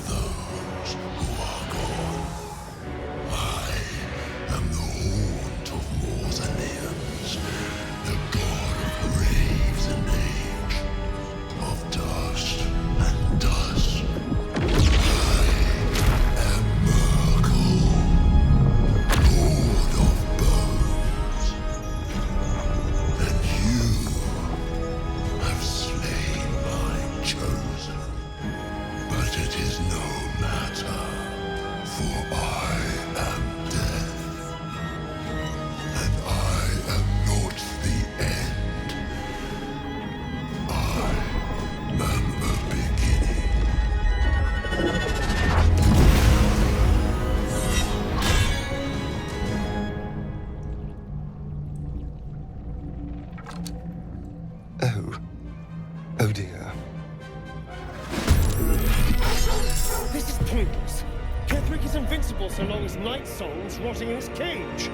Please. Ketherick is invincible so long as Night Song's rotting in his cage.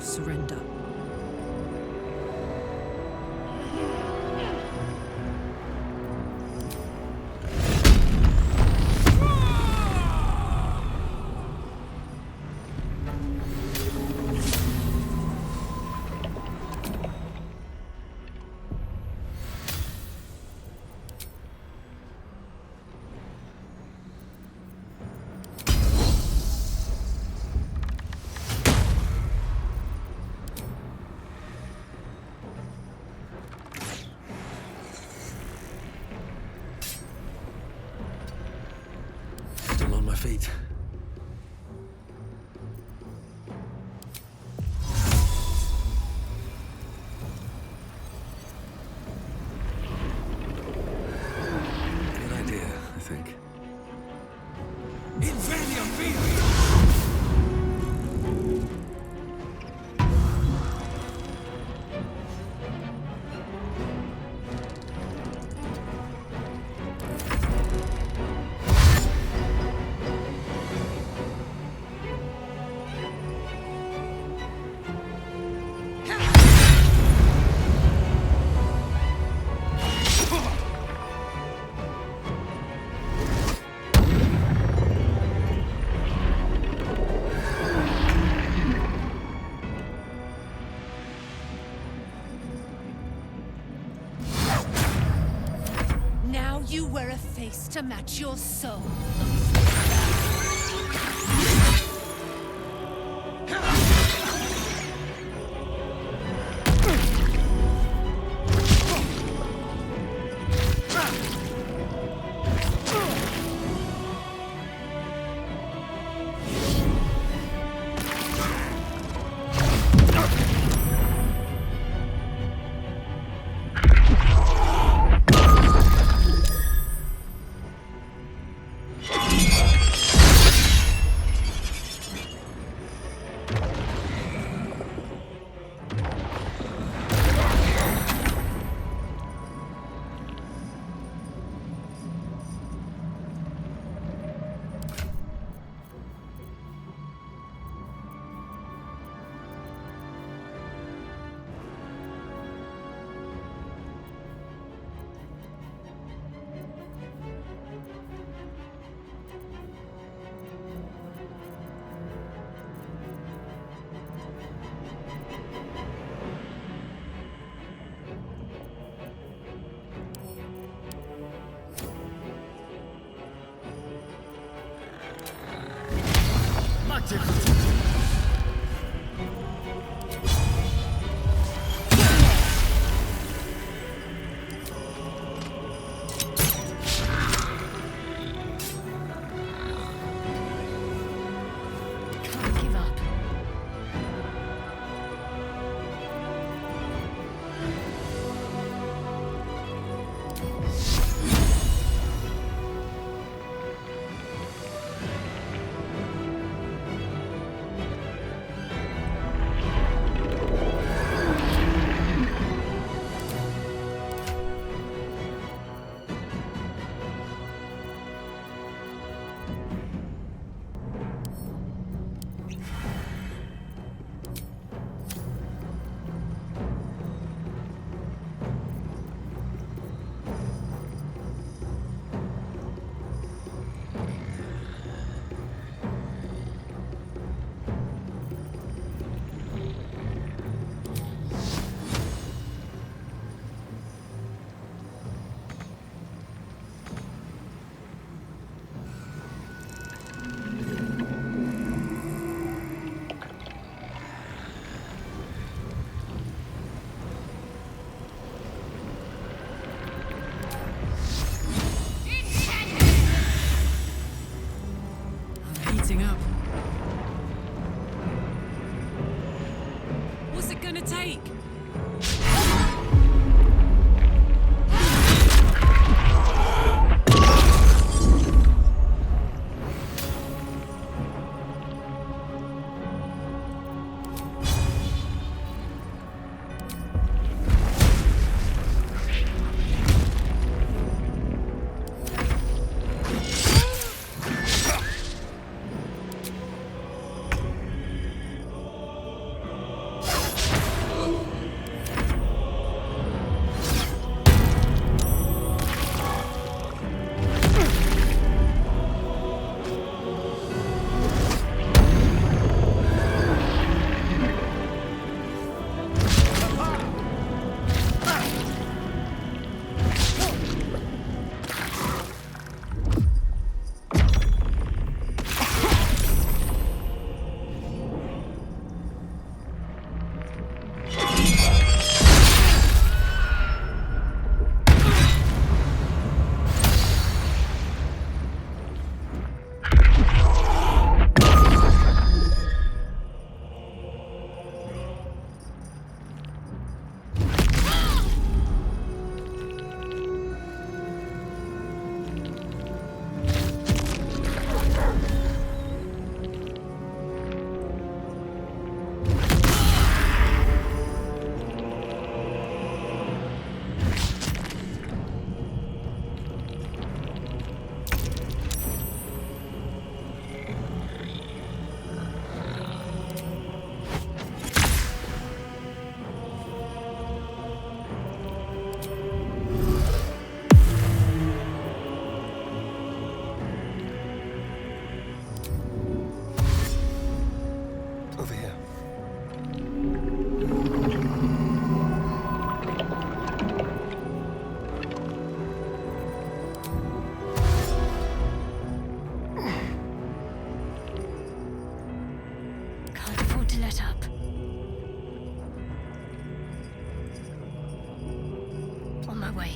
Surrender. Feet. Good idea, I think. Invadia You wear a face to match your soul. take! Over here. Can't afford to let up. On my way.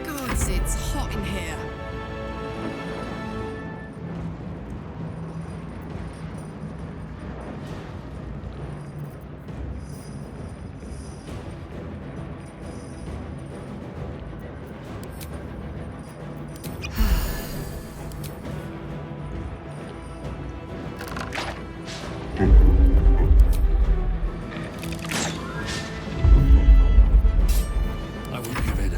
Gods, it's hot in here. I won't give in.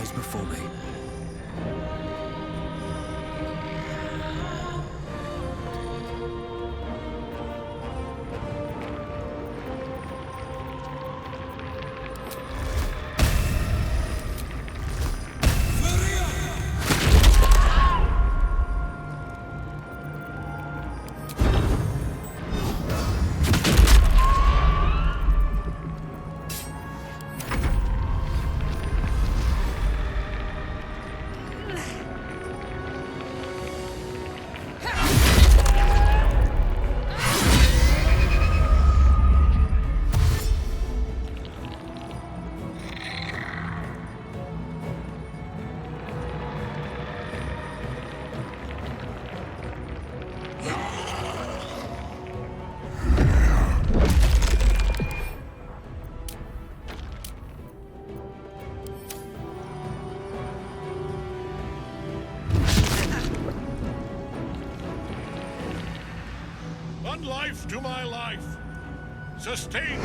lies before me. One life to my life. Sustain.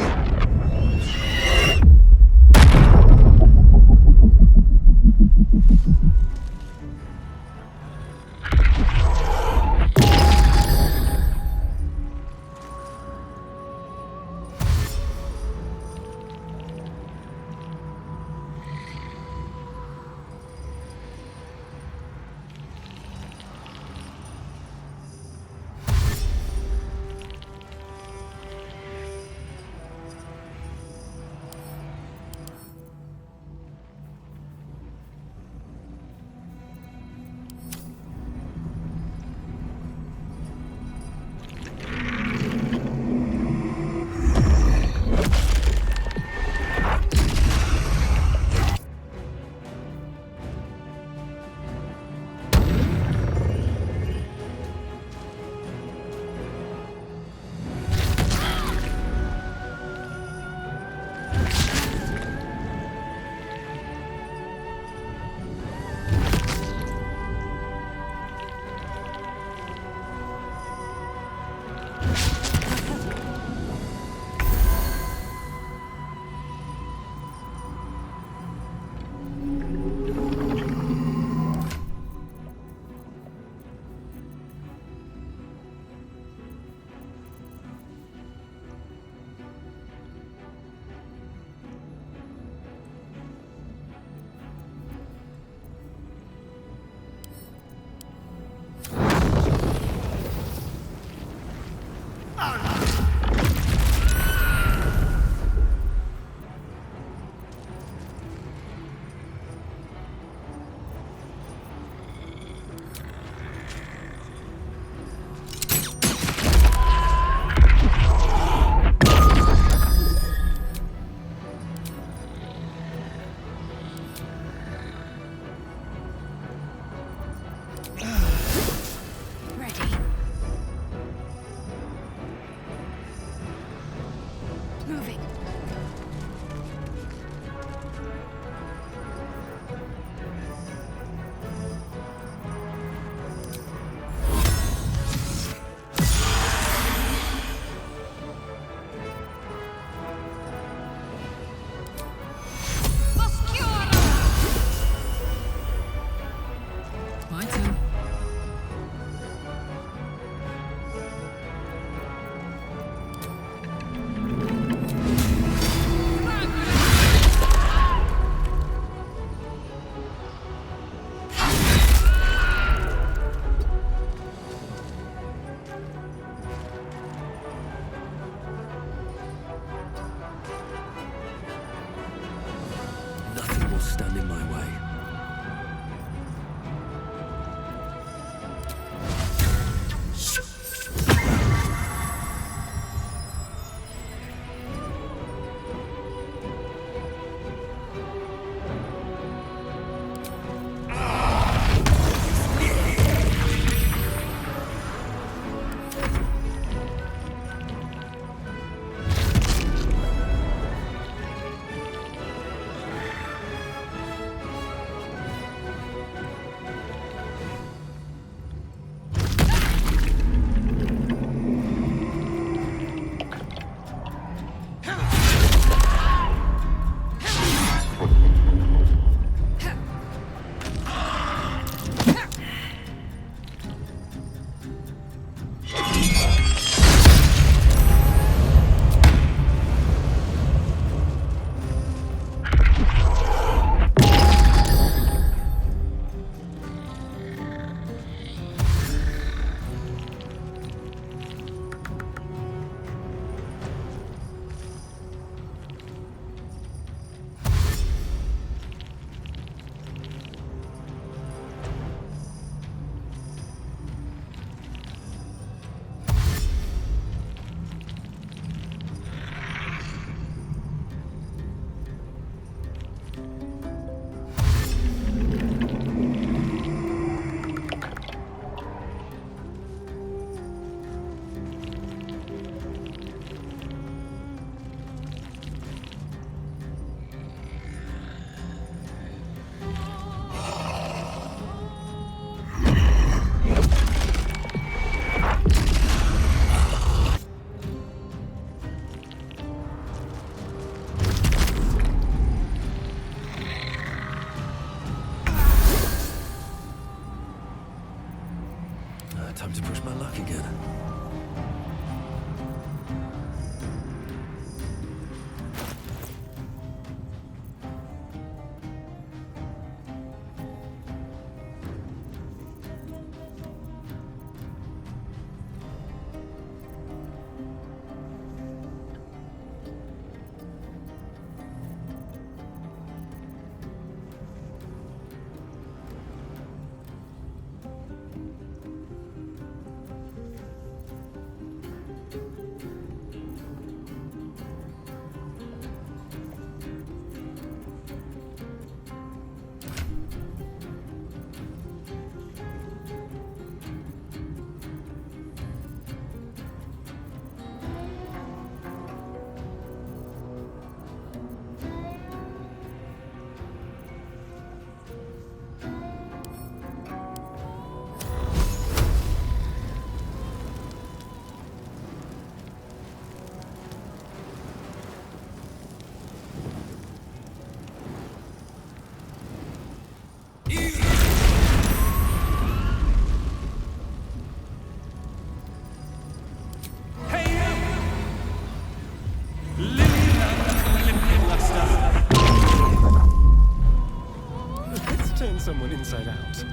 turn someone inside out.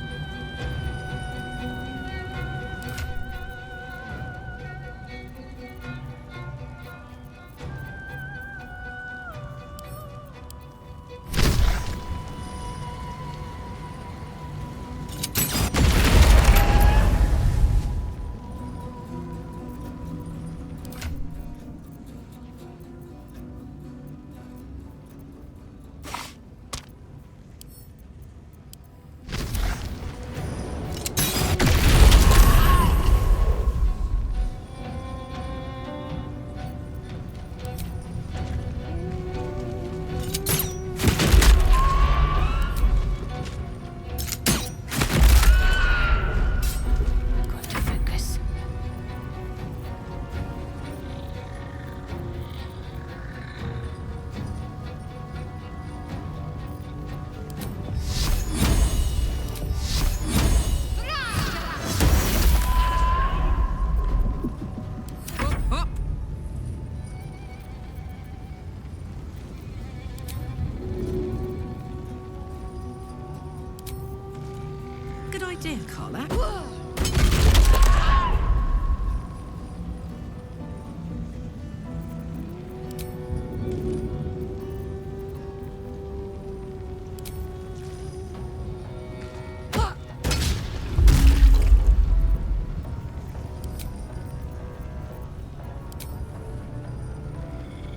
Good idea, Karlach.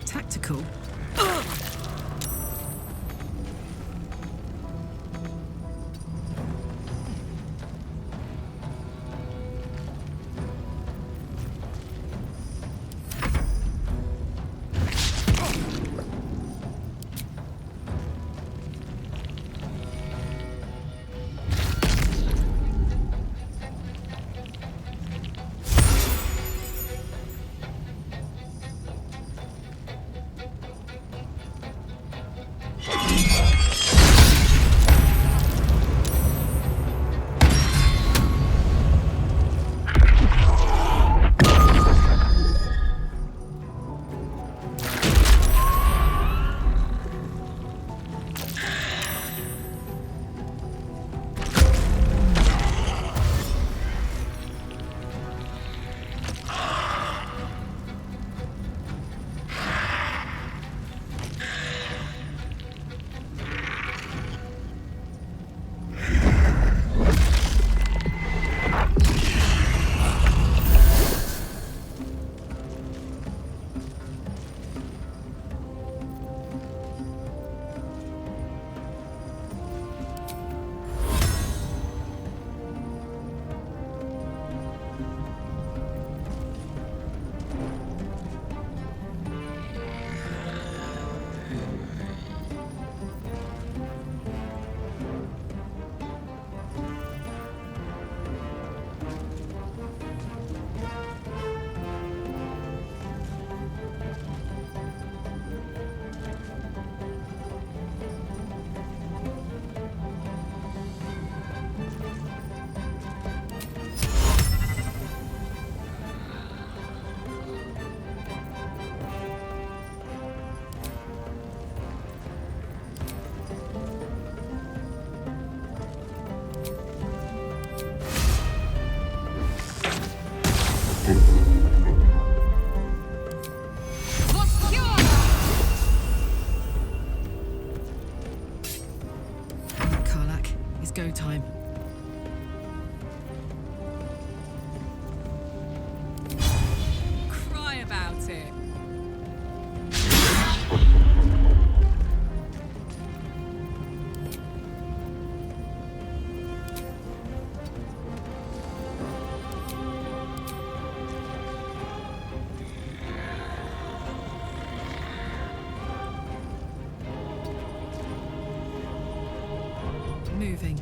Tactical. Go time. Cry about it. Moving.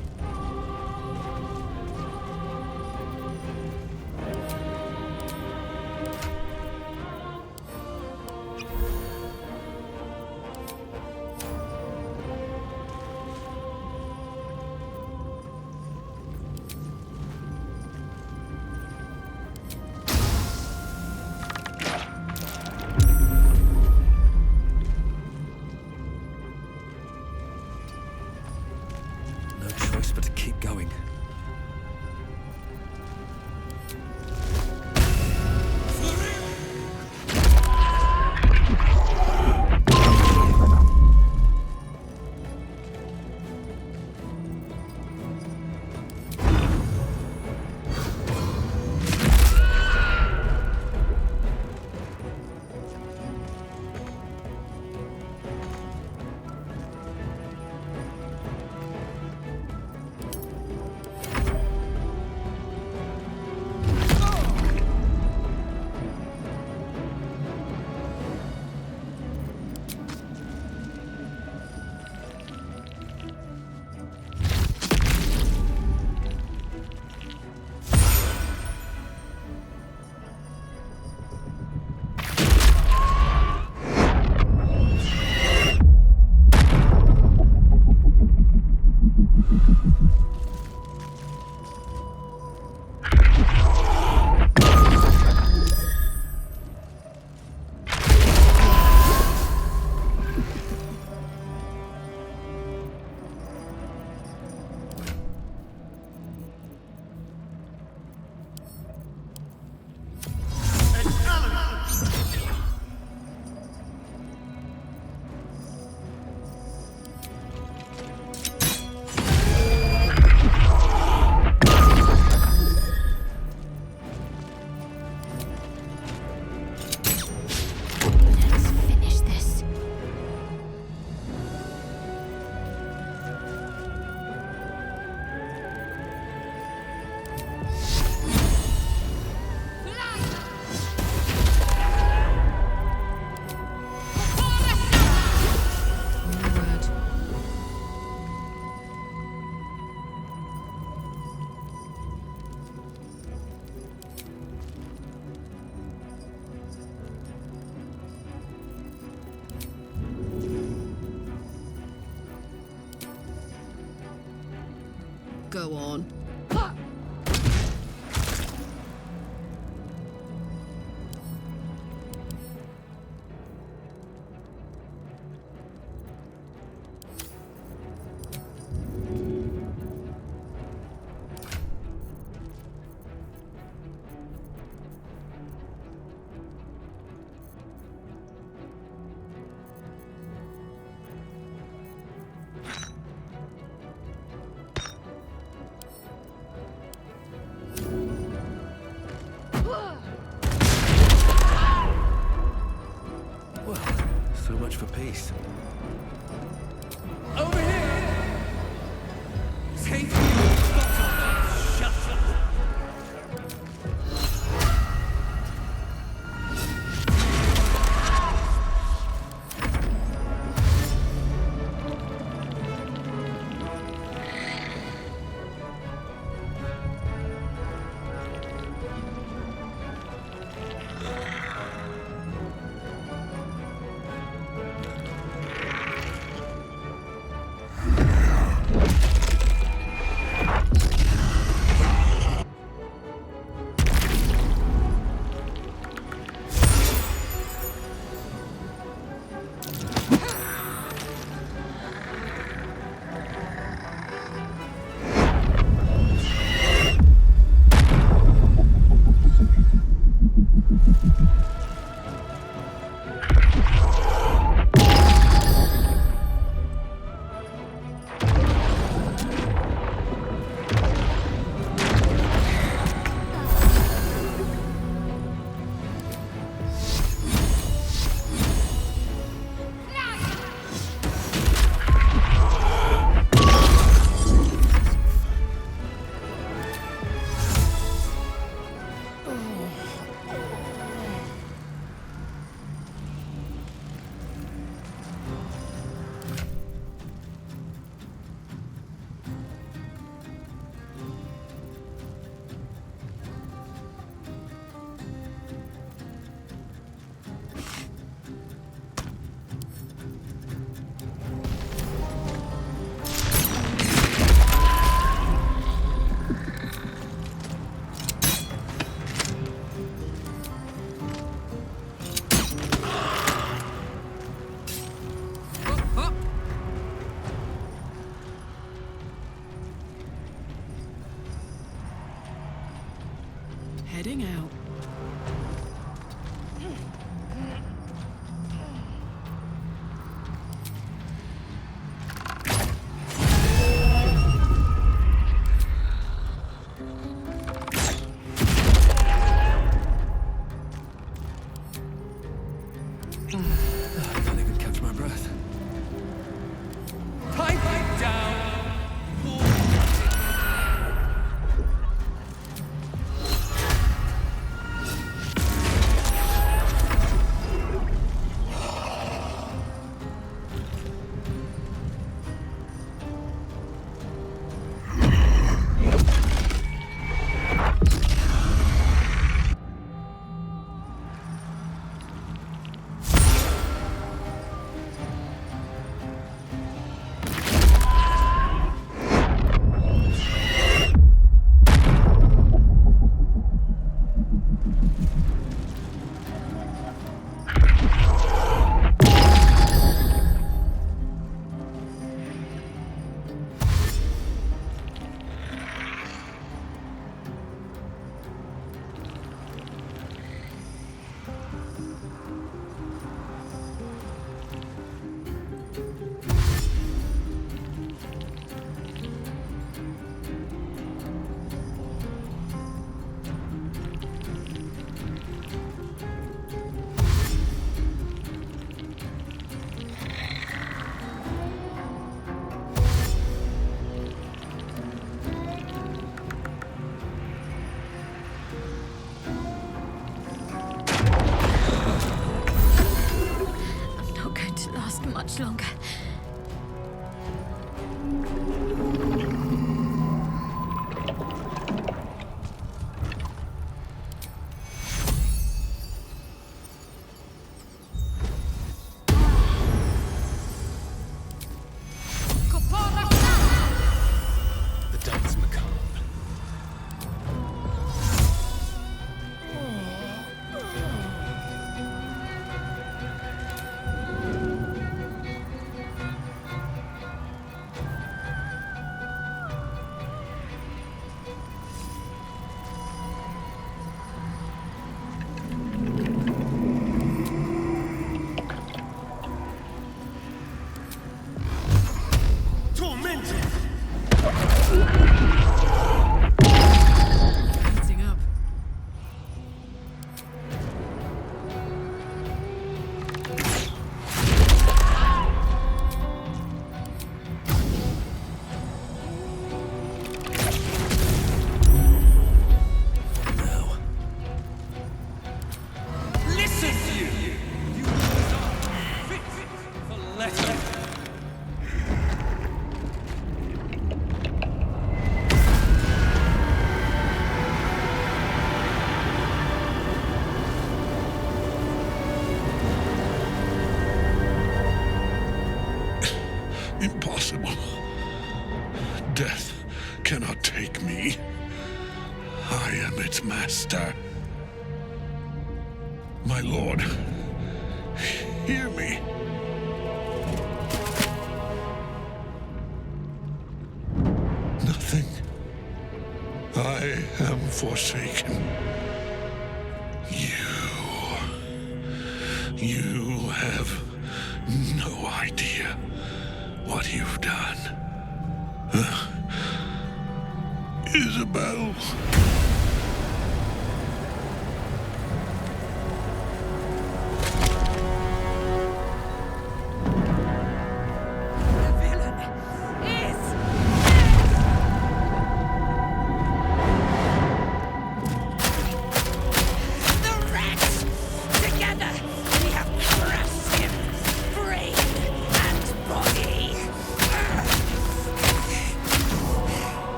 Go on. So much for peace. Over here! Take me bottom! Shut up! Heading out. I can't even catch my breath. Pipe it down! much longer. The dance macabre. Impossible. Death cannot take me. I am its master. My lord, hear me. Nothing. I am forsaken. You have no idea what you've done. Isabel.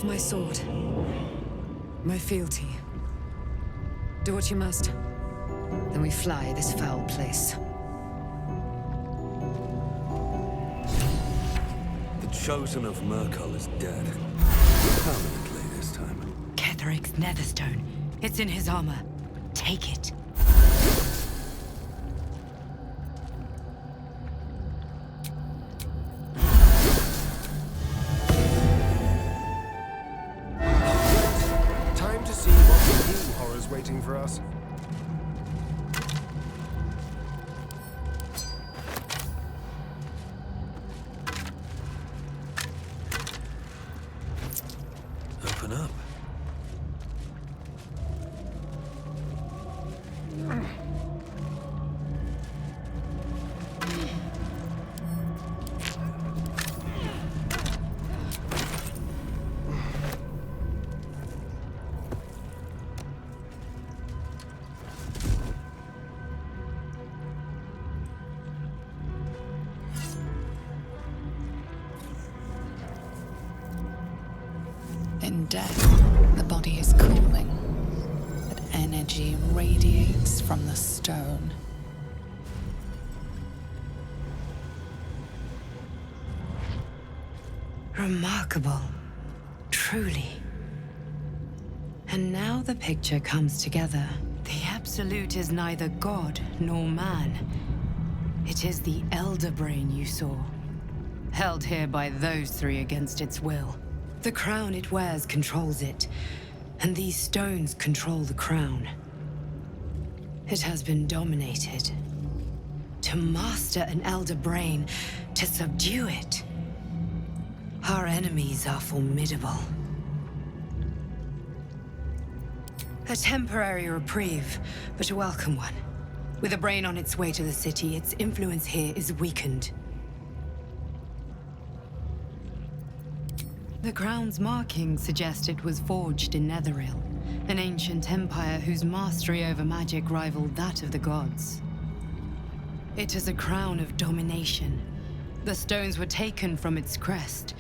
My sword. My fealty. Do what you must. Then we fly this foul place. The Chosen of Merkel is dead. Permanently this time. Ketheric's netherstone. It's in his armor. Take it. Waiting for us. Open up. In death, the body is cooling, but energy radiates from the stone. Remarkable. Truly. And now the picture comes together. The Absolute is neither god nor man. It is the Elder Brain you saw, held here by those three against its will. The crown it wears controls it, and these stones control the crown. It has been dominated. To master an Elder Brain, to subdue it. Our enemies are formidable. A temporary reprieve, but a welcome one. With a brain on its way to the city, its influence here is weakened. The crown's markings suggest it was forged in Netheril, an ancient empire whose mastery over magic rivaled that of the gods. It is a crown of domination. The stones were taken from its crest.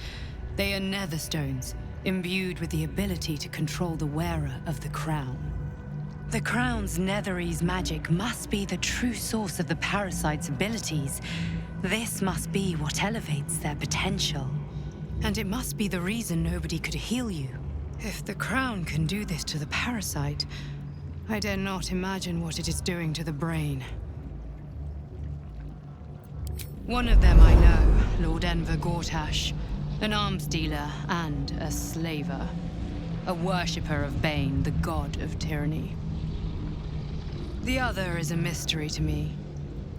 They are nether stones, imbued with the ability to control the wearer of the crown. The crown's Netherese magic must be the true source of the parasite's abilities. This must be what elevates their potential. And it must be the reason nobody could heal you. If the crown can do this to the parasite, I dare not imagine what it is doing to the brain. One of them I know, Lord Enver Gortash, an arms dealer and a slaver. A worshipper of Bane, the god of tyranny. The other is a mystery to me,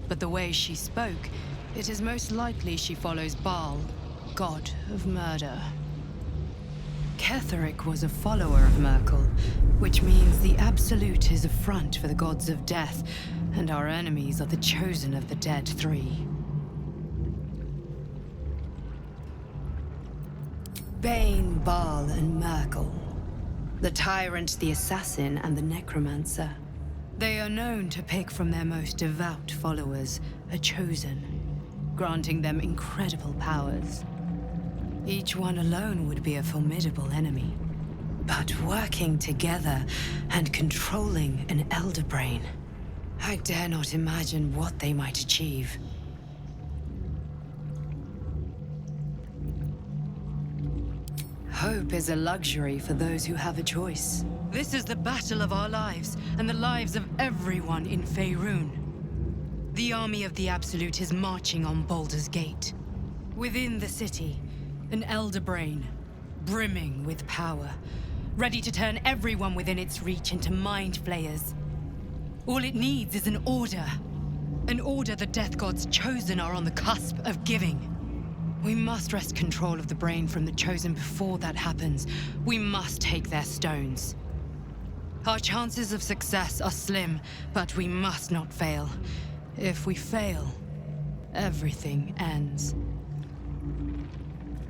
but the way she spoke, it is most likely she follows Baal, god of murder. Ketheric was a follower of Merkel, which means the Absolute is a front for the gods of death, and our enemies are the chosen of the dead three. Bane, Baal, and Merkel. The tyrant, the assassin, and the necromancer. They are known to pick from their most devout followers a chosen, granting them incredible powers. Each one alone would be a formidable enemy. But working together and controlling an elder brain, I dare not imagine what they might achieve. Hope is a luxury for those who have a choice. This is the battle of our lives, and the lives of everyone in Faerun. The army of the Absolute is marching on Baldur's Gate. Within the city, an elder brain, brimming with power, ready to turn everyone within its reach into mind flayers. All it needs is an order the Death God's chosen are on the cusp of giving. We must wrest control of the brain from the chosen before that happens. We must take their stones. Our chances of success are slim, but we must not fail. If we fail, everything ends.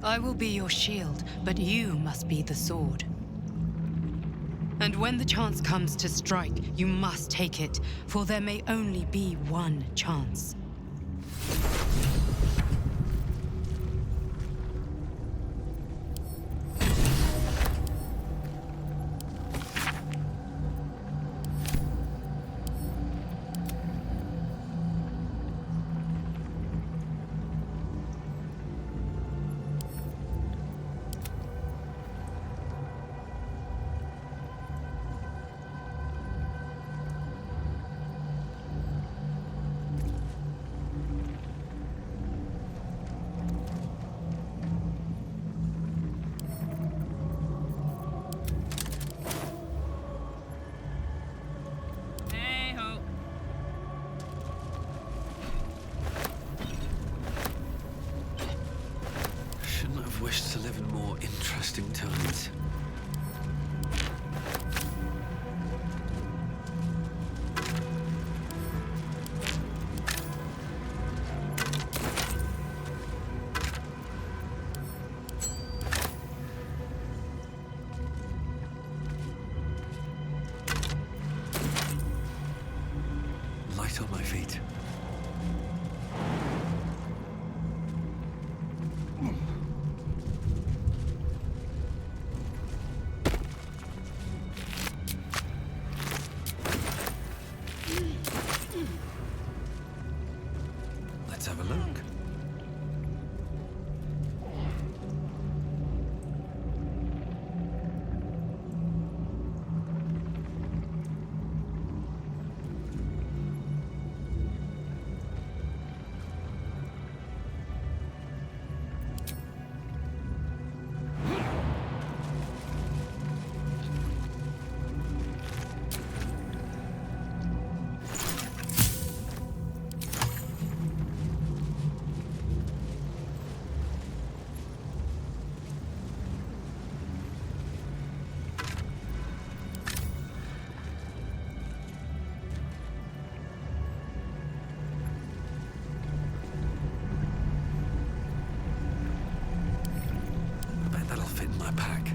I will be your shield, but you must be the sword. And when the chance comes to strike, you must take it, for there may only be one chance. Wished to live in more interesting times. Light on my feet. Let's have a look. My pack.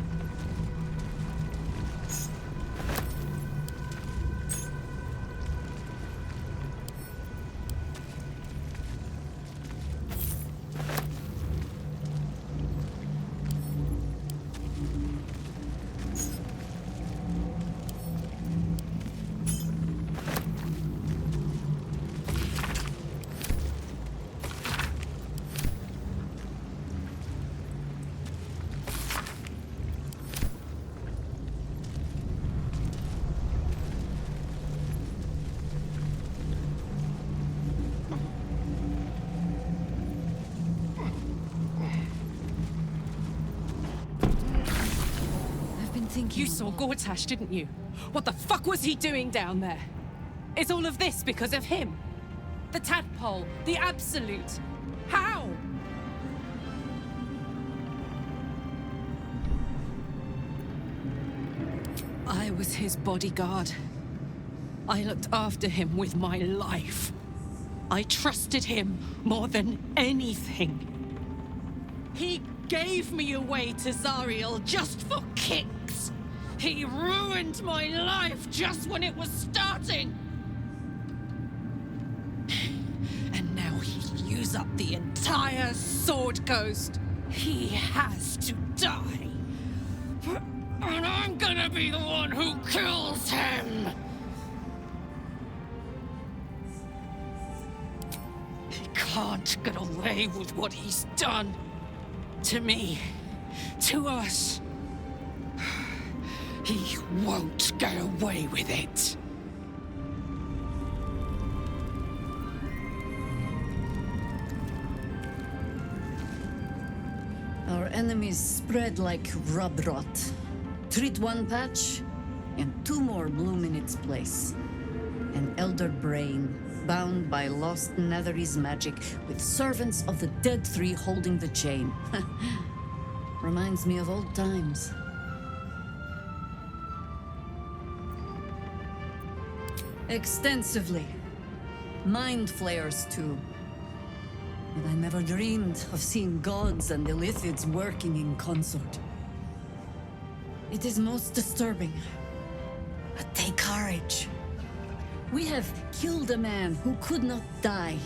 You saw Gortash, didn't you? What the fuck was he doing down there? Is all of this because of him? The tadpole, the Absolute. How? I was his bodyguard. I looked after him with my life. I trusted him more than anything. He gave me away to Zariel just for kicks. He ruined my life just when it was starting. use up the entire Sword Coast. He has to die. And I'm gonna be the one who kills him! He can't get away with what he's done. To me. To us. He won't get away with it. Our enemies spread like rub rot. Treat one patch, and two more bloom in its place. An elder brain, bound by lost Netherese magic, with servants of the Dead Three holding the chain. Reminds me of old times. Extensively. Mind flayers, too. But I never dreamed of seeing gods and Illithids working in consort. It is most disturbing. But take courage. We have killed a man who could not die,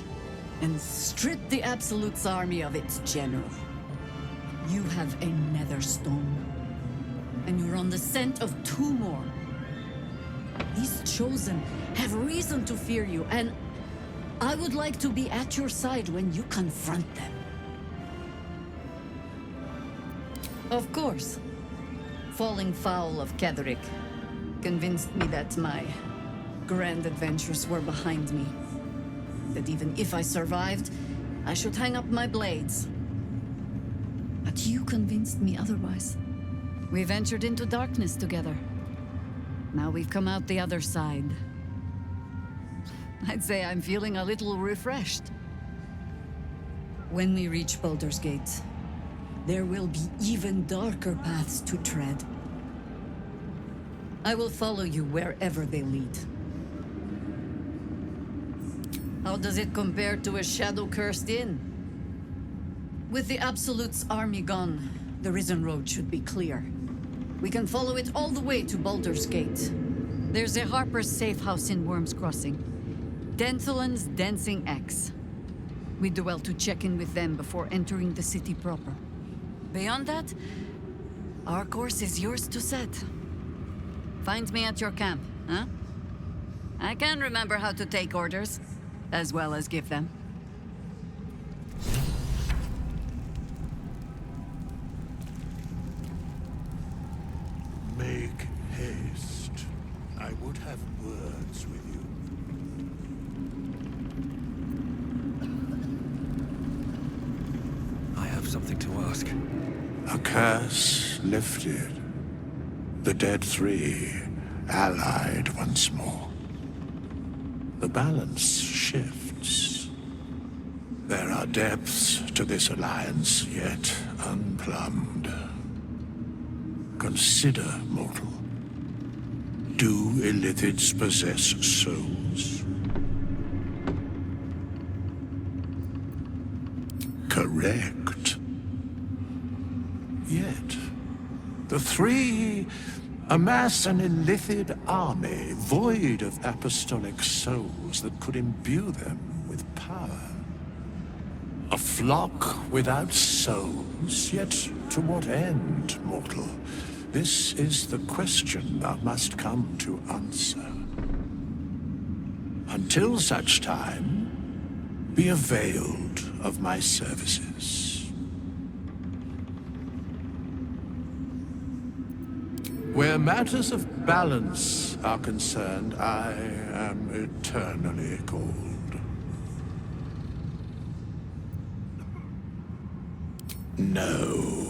and stripped the Absolute's army of its general. You have a nether stone, and you're on the scent of two more. These Chosen have reason to fear you, and I would like to be at your side when you confront them. Of course. Falling foul of Ketheric convinced me that my grand adventures were behind me. That even if I survived, I should hang up my blades. But you convinced me otherwise. We ventured into darkness together. Now we've come out the other side. I'd say I'm feeling a little refreshed. When we reach Baldur's Gate, there will be even darker paths to tread. I will follow you wherever they lead. How does it compare to a shadow-cursed inn? With the Absolute's army gone, the Risen Road should be clear. We can follow it all the way to Baldur's Gate. There's a Harper's safe house in Worm's Crossing. Denthalen's Dancing Axe. We do well to check in with them before entering the city proper. Beyond that, our course is yours to set. Find me at your camp, huh? I can remember how to take orders, as well as give them. Make haste. I would have words with you. I have something to ask. A curse lifted. The Dead Three allied once more. The balance shifts. There are depths to this alliance yet unplumbed. Consider, mortal. Do Illithids possess souls? Correct. Yet, the Three amass an Illithid army void of apostolic souls that could imbue them with power. A flock without souls, yet to what end, mortal? This is the question thou must come to answer. Until such time, be availed of my services. Where matters of balance are concerned, I am eternally cold. No.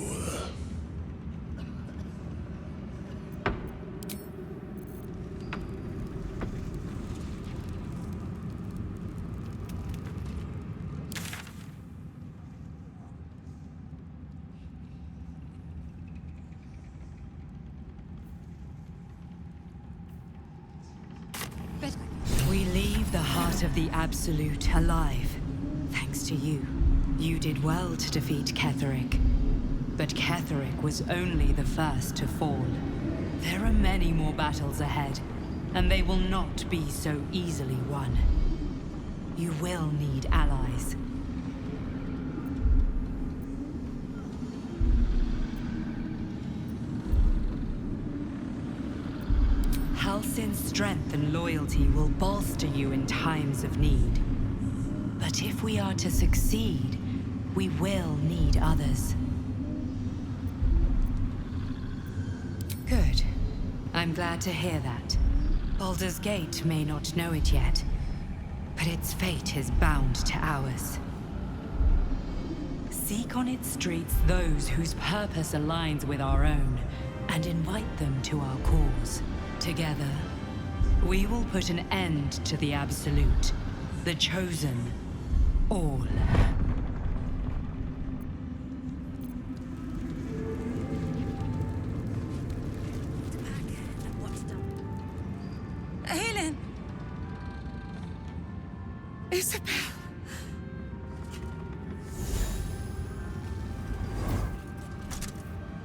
We leave the heart of the Absolute alive. Thanks to you. You did well to defeat Ketheric. But Ketheric was only the first to fall. There are many more battles ahead, and they will not be so easily won. You will need allies. Halsin's strength and loyalty will bolster you in times of need. But if we are to succeed, we will need others. Good. I'm glad to hear that. Baldur's Gate may not know it yet, but its fate is bound to ours. Seek on its streets those whose purpose aligns with our own, and invite them to our cause. Together, we will put an end to the Absolute, the Chosen, all. Aelin! Isabel!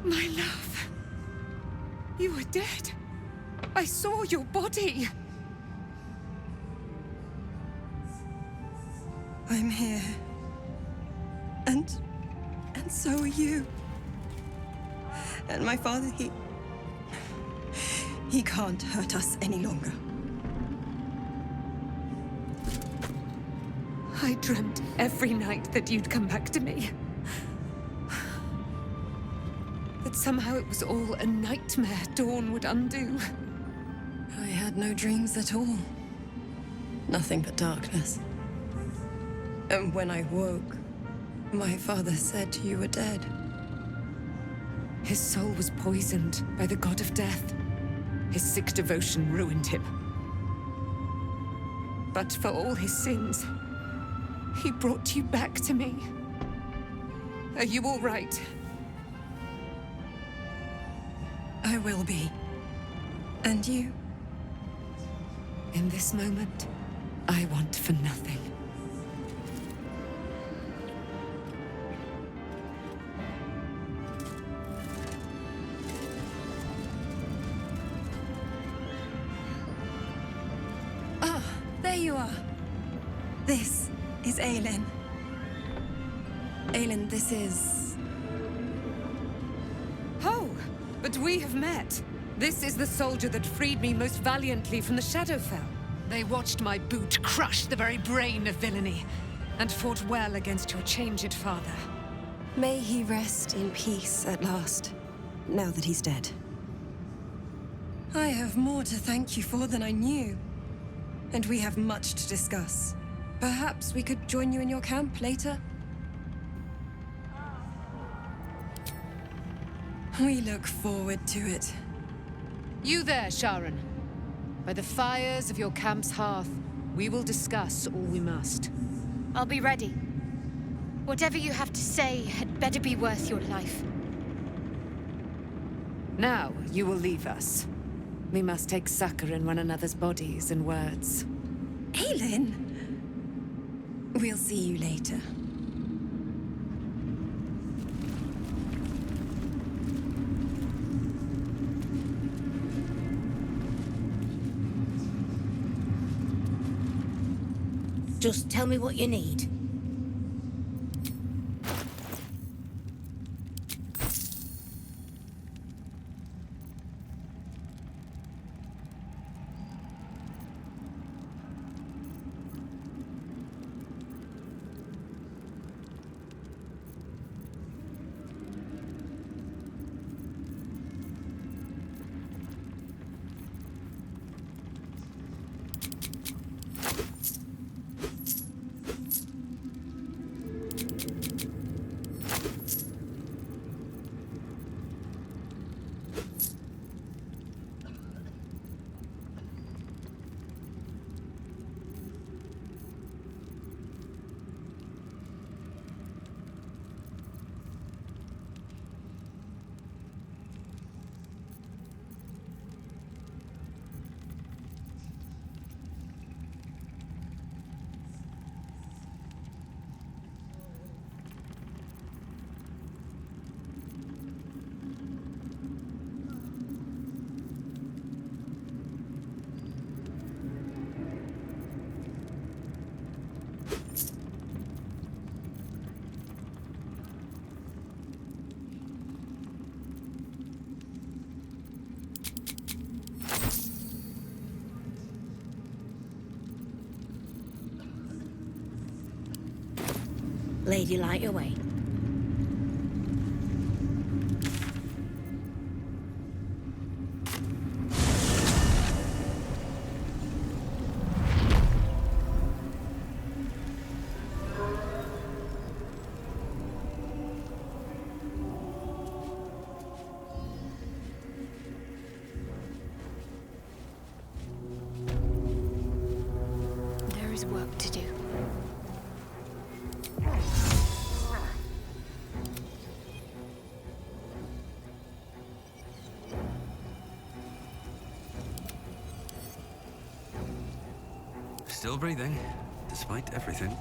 My love. You were dead. I saw your body. I'm here. And so are you. And my father, he can't hurt us any longer. I dreamt every night that you'd come back to me. That somehow it was all a nightmare Dawn would undo. I had no dreams at all. Nothing but darkness. And when I woke, my father said you were dead. His soul was poisoned by the god of death. His sick devotion ruined him. But for all his sins, he brought you back to me. Are you all right? I will be. And you? In this moment, I want for nothing. Ah, there you are. This is Aelin. Aelin, this is... Oh, but we have met. This is the soldier that freed me most valiantly from the Shadowfell. They watched my boot crush the very brain of villainy, and fought well against your changed father. May he rest in peace at last, now that he's dead. I have more to thank you for than I knew. And we have much to discuss. Perhaps we could join you in your camp later? We look forward to it. You there, Sharon. By the fires of your camp's hearth, we will discuss all we must. I'll be ready. Whatever you have to say had better be worth your life. Now, you will leave us. We must take succor in one another's bodies and words. Aelin! We'll see you later. Just tell me what you need. Lady, light your way. There is work to do. Still breathing, despite everything.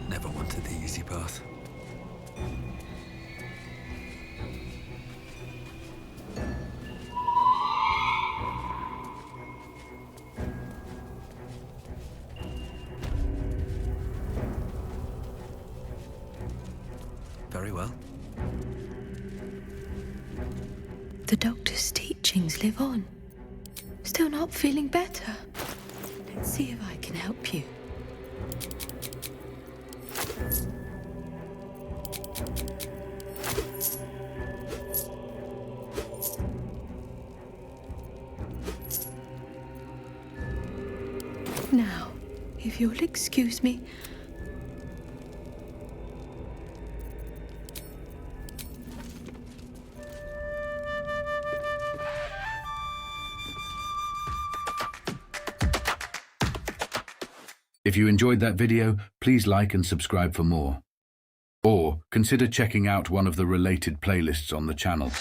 Never wanted the easy path. Very well. The doctor's teachings live on. Still not feeling better? Let's see if I can help you. Now, if you'll excuse me. If you enjoyed that video, please like and subscribe for more. Or consider checking out one of the related playlists on the channel.